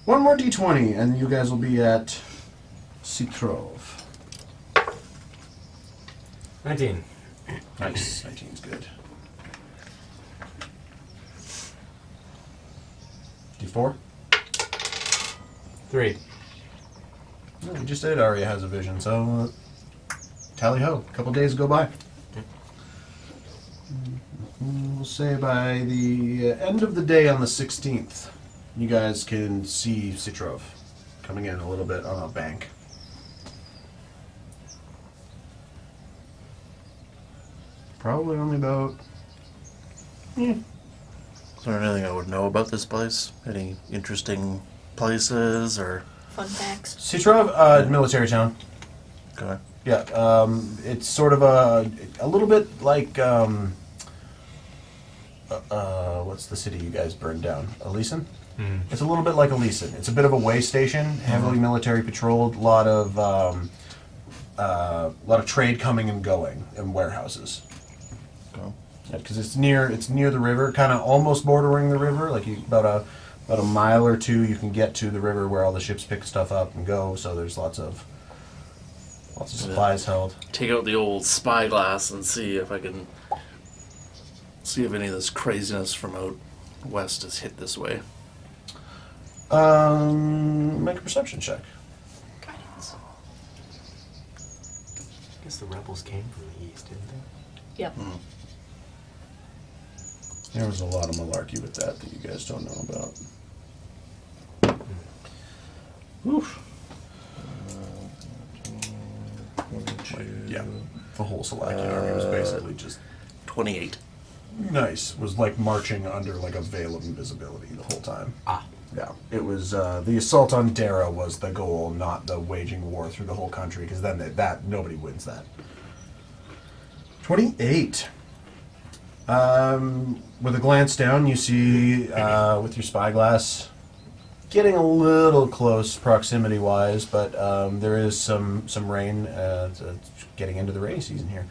One more d20, and you guys will be at Citrov. 19. Nice. 19's good. D4? 3. No, we just did Arya has a vision, so tally ho. A couple days go by. We'll say by the end of the day on the 16th, you guys can see Citrov coming in a little bit on a bank. Probably only about... Is there anything I would know about this place? Any interesting places or? Fun facts. Citrov, military town. Okay. Yeah, it's sort of a little bit like, what's the city you guys burned down? Elysian? Mm. It's a little bit like Elysian. It's a bit of a way station, heavily military patrolled, lot of trade coming and going, and warehouses. Okay. Because it's near the river, kind of almost bordering the river. Like about a mile or two, you can get to the river where all the ships pick stuff up and go. So there's lots of supplies held. Take out the old spyglass and see if any of this craziness from out west has hit this way. Make a perception check. Guidance. I guess the rebels came from the east, didn't they? Yep. There was a lot of malarkey with that you guys don't know about. Oof. Yeah, the whole Salakian army was basically just 28. nice. Was like marching under like a veil of invisibility the whole time. Ah. Yeah, it was the assault on Dara was the goal, not the waging war through the whole country, because then that nobody wins that. 28. With a glance down, you see with your spyglass, getting a little close proximity-wise, but there is some rain. It's getting into the rainy season here,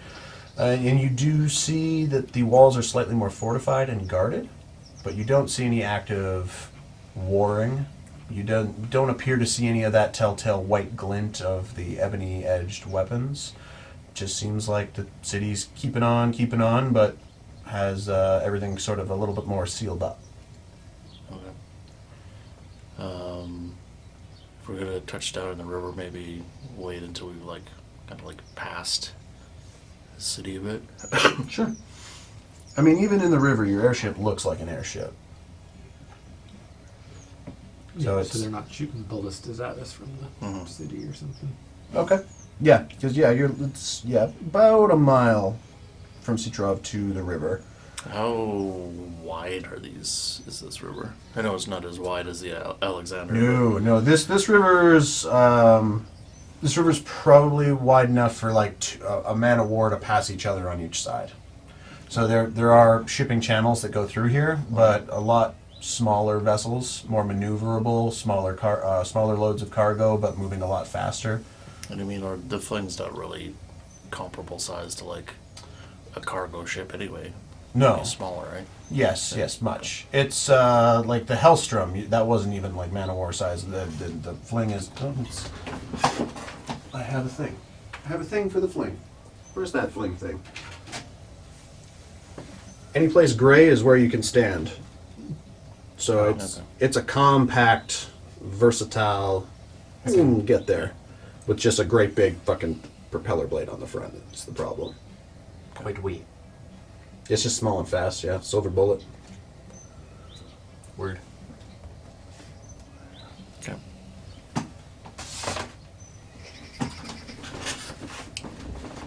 and you do see that the walls are slightly more fortified and guarded, but you don't see any active warring. You don't appear to see any of that telltale white glint of the ebony-edged weapons. It just seems like the city's keeping on, but has everything sort of a little bit more sealed up. Okay. If we're gonna touch down in the river, maybe wait until we kind of past the city a bit. Sure. I mean, even in the river, your airship looks like an airship. So So, it's- they're not shooting ballistas at us from the Mhm. city or something. Okay. Yeah, because it's about a mile from Citrov to the river. How wide are these? Is this river? I know it's not as wide as the Alexander. No. This river's probably wide enough for like a man of war to pass each other on each side. So there are shipping channels that go through here, but a lot smaller vessels, more maneuverable, smaller loads of cargo, but moving a lot faster. And I mean, the Fling's not really comparable size to like a cargo ship anyway. No. It's smaller, right? Yes, much. It's like the Hellstrom. That wasn't even like man of war size. The Fling is. I have a thing. I have a thing for the Fling. Where's that Fling thing? Any place gray is where you can stand. So it's a compact, versatile. You can get there with just a great big fucking propeller blade on the front. That's the problem. Quite wee. It's just small and fast. Yeah, silver bullet. Word. Okay.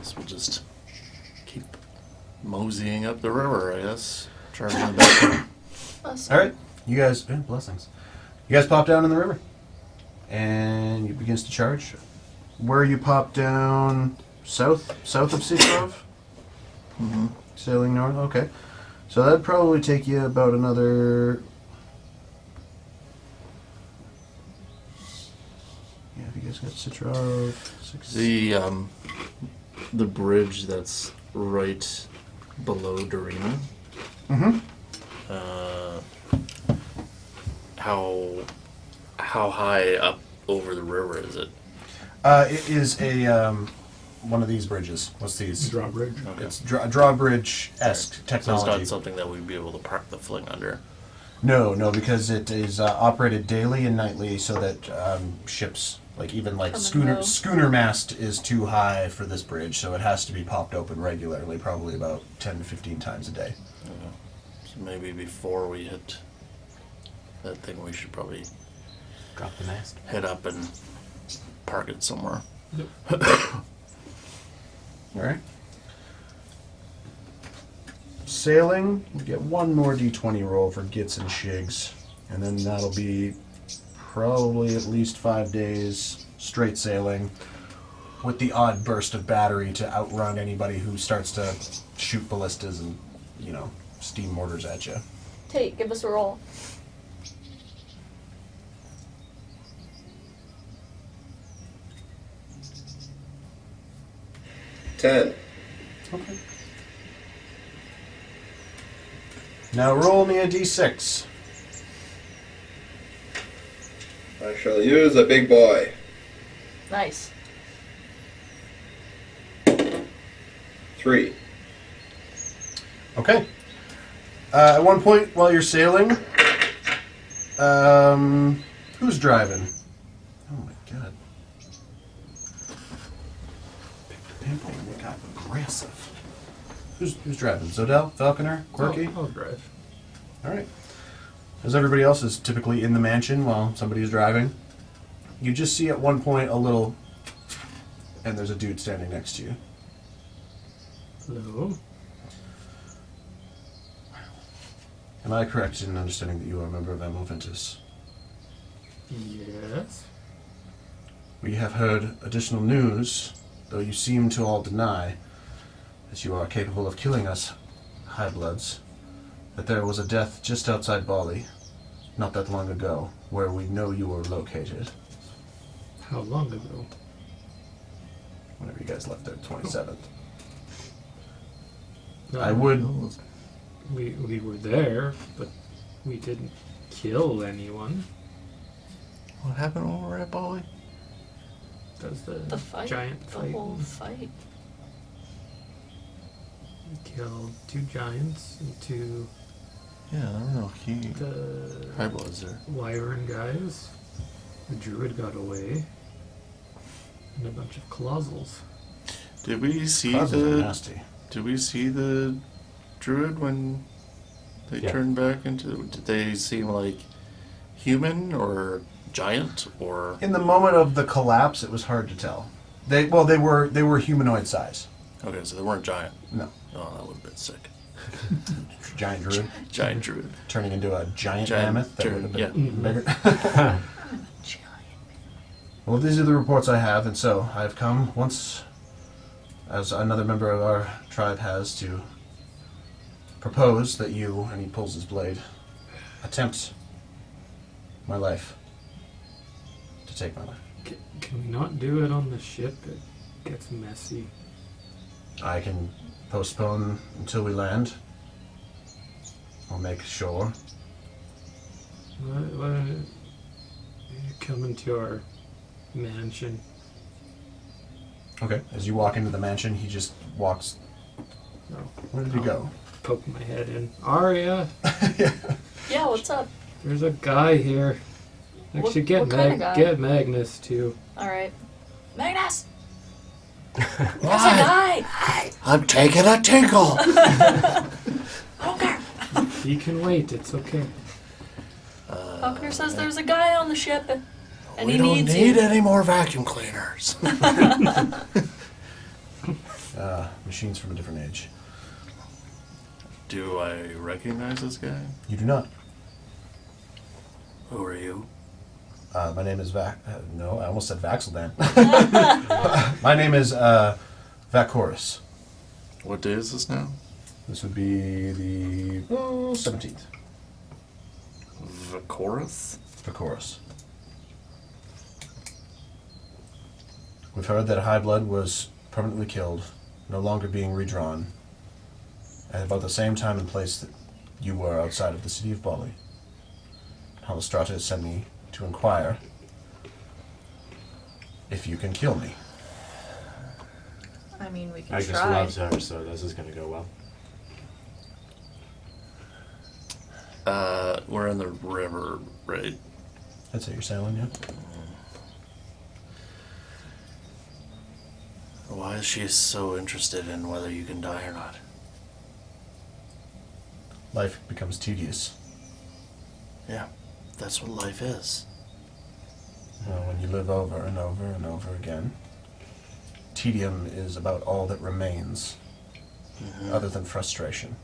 So we'll just keep moseying up the river, I guess. Charging the back. Awesome. All right, you guys. Blessings. You guys pop down in the river, and it begins to charge. Where you pop down? South of Citrov? Mm-hmm. Sailing north? Okay. So that'd probably take you about another... Yeah, if you guys got Citrov... 6... The bridge that's right below Derrelium. Mm-hmm. How high up over the river is it? It is a... one of these bridges. What's these? Drawbridge. Okay. It's drawbridge-esque So technology. it's not something that we'd be able to park the Fling under. No, because it is operated daily and nightly, so that ships, like even like Come and go. schooner mast, is too high for this bridge, so it has to be popped open regularly, probably about 10 to 15 times a day. So maybe before we hit that thing, we should probably Drop the mast. head up and park it somewhere. All right. Sailing, we get one more d20 roll for gits and shigs, and then that'll be probably at least 5 days straight sailing, with the odd burst of battery to outrun anybody who starts to shoot ballistas and, steam mortars at you. Tate, give us a roll. $10. Okay. Now roll me a d6. I shall use a big boy. Nice. 3. Okay. At one point while you're sailing, who's driving? Oh my god. Pick the pimple and it got aggressive. Who's driving? Zodel? Falconer? Quirky? I'll drive. Alright. As everybody else is typically in the mansion while somebody's driving, you just see at one point a little, and there's a dude standing next to you. Hello. Am I correct in understanding that you are a member of Amour Ventis? Yes. We have heard additional news, though you seem to all deny that you are capable of killing us, high bloods, that there was a death just outside Bali, not that long ago, where we know you were located. How long ago? Whenever you guys left there, 27th. No, I would... We were there, but we didn't kill anyone. What happened when we were at Bali? Does the fight. giant The fight? whole fight. We killed 2 giants and 2 Yeah, I don't know. the High Bloods there. wyvern guys. The druid got away, and a bunch of Clazls. Did we see Causes are nasty. Did we see the druid when they Yeah. turned back into? Did they seem like human or giant or? In the moment of the collapse, it was hard to tell. They were humanoid size. Okay, so they weren't giant. No, Oh, that would have been sick. giant druid Giant druid. turning into a giant Giant mammoth. That druid, would have been yeah. bigger. Well, these are the reports I have, and so I've come once, as another member of our tribe has, to propose that you, and he pulls his blade, attempt my life. To take my life. Can we not do it on the ship? It gets messy. I can postpone until we land. Or make sure. What, you come into our mansion. Okay. As you walk into the mansion, he just walks. No, Where did he go? poke my head in. Arya, Yeah, what's up? there's a guy here. Actually, What kind of guy? get Magnus too. Alright. Magnus! There's a guy! I'm taking a tinkle. I don't care. He can wait. It's okay. Hawker says there's a guy on the ship and We he don't needs need you. any more vacuum cleaners. Machines from a different age. Do I recognize this guy? You do not. Who are you? My name is no, I almost said Vaxeldan. My name is Vacorus. What day is this now? This would be the 17th. Vacorus? Vacorus. We've heard that High Blood was permanently killed, no longer being redrawn, at about the same time and place that you were outside of the city of Bali. Halistrata has sent me to inquire if you can kill me. I mean, we can Magnus try. loves her, so this is going to go well. We're in the river, right? That's it, you're sailing, yeah? Why is she so interested in whether you can die or not? Life becomes tedious. Yeah, that's what life is. Well, when you live over and over and over again, tedium is about all that remains, other than frustration.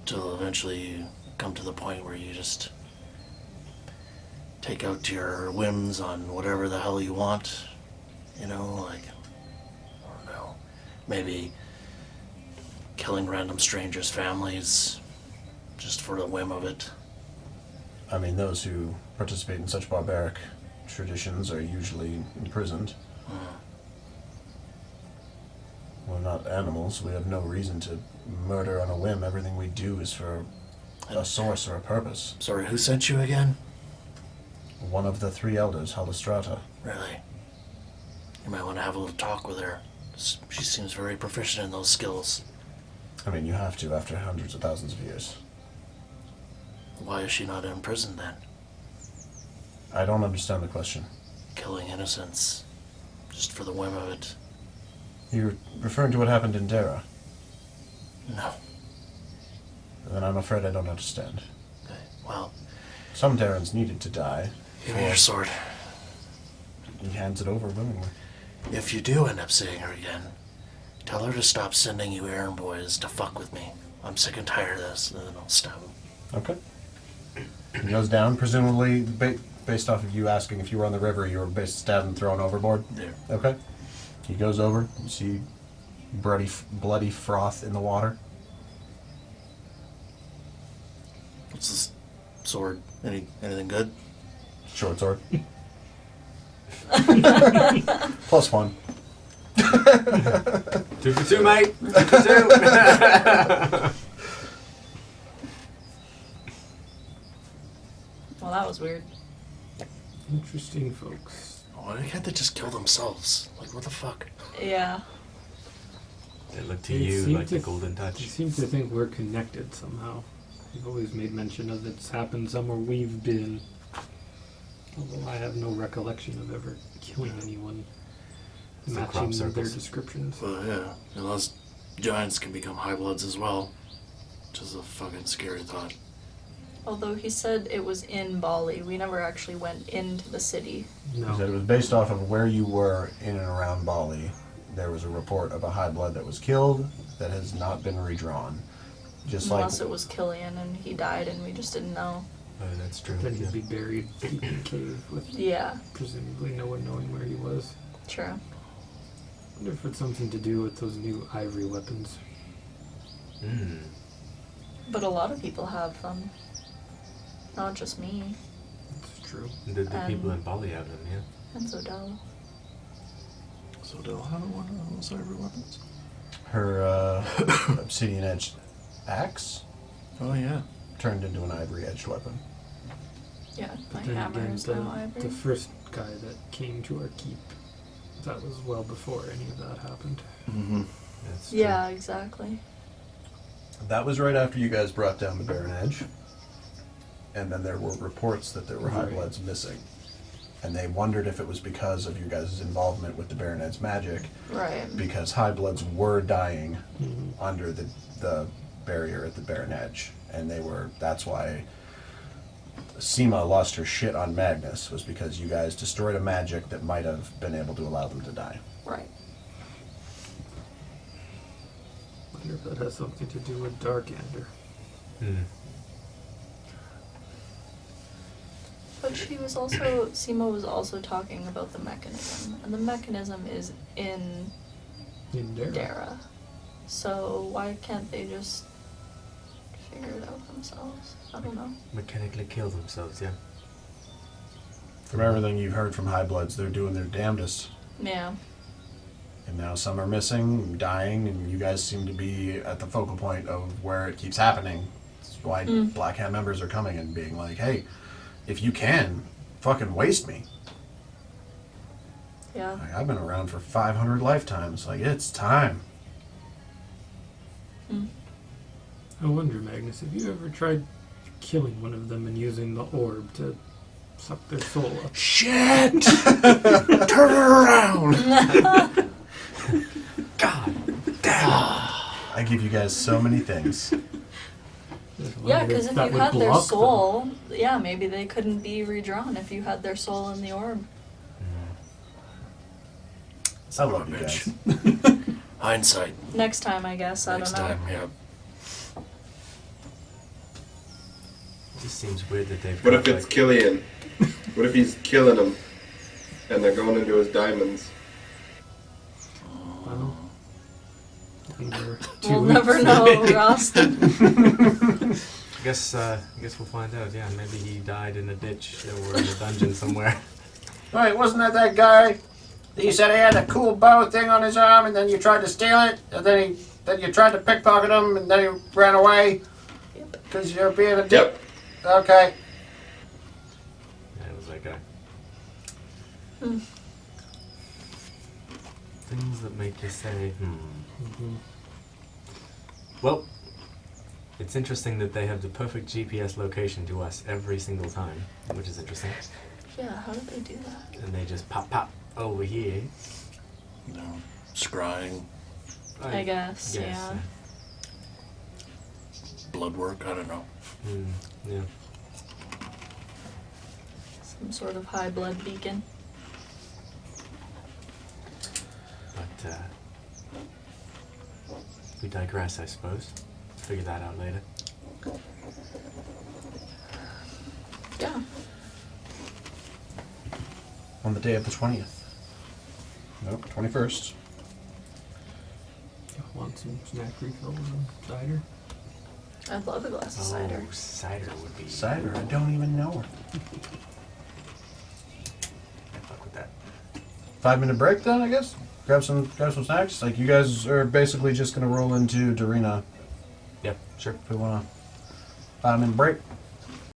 Till eventually you come to the point where you just take out your whims on whatever the hell you want. You know, like, I don't know, maybe killing random strangers' families just for the whim of it. I mean, those who participate in such barbaric traditions are usually imprisoned. We're not animals. We have no reason to murder on a whim. Everything we do is for a source or a purpose. Sorry, who sent you again? One of the three elders, Halistrata. Really? You might want to have a little talk with her. She seems very proficient in those skills. I mean, you have to after hundreds of thousands of years. Why is she not in prison then? I don't understand the question. Killing innocents just for the whim of it. You're referring to what happened in Dera. No. Then I'm afraid I don't understand. Okay, well, Some Darrens needed to die. give me your sword. He hands it over willingly. If you do end up seeing her again, tell her to stop sending you errand boys to fuck with me. I'm sick and tired of this, and then I'll stab him. Okay. He goes down, presumably based off of you asking if you were on the river, you were stabbed and thrown overboard? There. Okay. He goes over, you see bloody froth in the water. What's this sword? Anything good? Short sword. +1. 2 for 2, mate. 2 for 2. Well, that was weird. Interesting, folks. Why can't they just kill themselves? Like, what the fuck? Yeah. They look to They you seem like the to- golden You touch. seem to think we're connected somehow. You've always made mention of it's happened somewhere we've been. Although I have no recollection of ever killing anyone It's the crop matching their circles. descriptions. Well, yeah. And those giants can become high bloods as well. Which is a fucking scary thought. Although he said it was in Bali. We never actually went into the city. He said No. it was based off of where you were in and around Bali. There was a report of a high blood that was killed that has not been redrawn. Just Unless like it was Killian and he died and we just didn't know. That's true. Then Yeah. he'd be buried deep in a cave with Yeah, presumably no one knowing where he was. true. I wonder if it's something to do with those new ivory weapons. Mm. But a lot of people have them. Not just me It's true. The people in Bali have them, yeah. and Zodell. So Del had one of those ivory weapons? her obsidian edged axe Oh, yeah. turned into an ivory edged weapon. Yeah, my But then hammer again, is now ivory. the first guy that came to our keep, that was well before any of that happened. Mm-hmm. That's true. Yeah, exactly. That was right after you guys brought down the Barren Edge. And then there were reports that there were high Right. bloods missing. And they wondered if it was because of your guys' involvement with the Barren Edge magic, Right. because high bloods were dying Mm-hmm. under the barrier at the Barren Edge. And that's why Seema lost her shit on Magnus, was because you guys destroyed a magic that might have been able to allow them to die. Right. Wonder if that has something to do with Darkander. Mm. But she was also, Seema was also talking about the mechanism. And the mechanism is in In there. Dara. So why can't they just figure it out themselves? I don't know. Mechanically kill themselves, yeah. From everything you've heard from high bloods, they're doing their damnedest. Yeah. And now some are missing, dying, and you guys seem to be at the focal point of where it keeps happening. That's why Black Hat members are coming and being like, hey, if you can, fucking waste me. Yeah. Like, I've been around for 500 lifetimes. Like, it's time. I wonder, Magnus, have you ever tried killing one of them and using the orb to suck their soul up? Shit! Turn it around! God damn! I give you guys so many things. Yeah, because if That you would had their block them. soul, yeah, maybe they couldn't be redrawn if you had their soul in the orb. I love you guys. Hindsight. Next time, I guess. I Next don't know. time, yeah. It just seems weird that they've What got, if it's like, Killian? What if he's killing them and they're going into his diamonds? Well, we're We'll 2 never weeks know, away. Ross. I guess we'll find out, yeah. Maybe he died in a ditch or in a dungeon somewhere. Wait, wasn't that guy that you said he had a cool bow thing on his arm, and then you tried to steal it, and then you tried to pickpocket him, and then he ran away? Yep. Because you're being a dick? Yep. Okay. Yeah, it was that guy. Hmm. Things that make you say, Mhm. Well, it's interesting that they have the perfect GPS location to us every single time, which is interesting. Yeah, how did they do that? And they just pop over here. No. Scrying, I guess, yeah. blood work, I don't know. Yeah. Some sort of high blood beacon. But we digress, I suppose. Figure that out later. Yeah. On the day of the 20th. Nope, 21st. Want some snack refills and cider? I'd love a glass of cider. Oh, cider would be. Cider, I don't even know her. I fuck with that. 5-minute break then, I guess? Grab some snacks? Like, you guys are basically just gonna roll into Darina Yeah, sure. if we wanna. 5-minute break.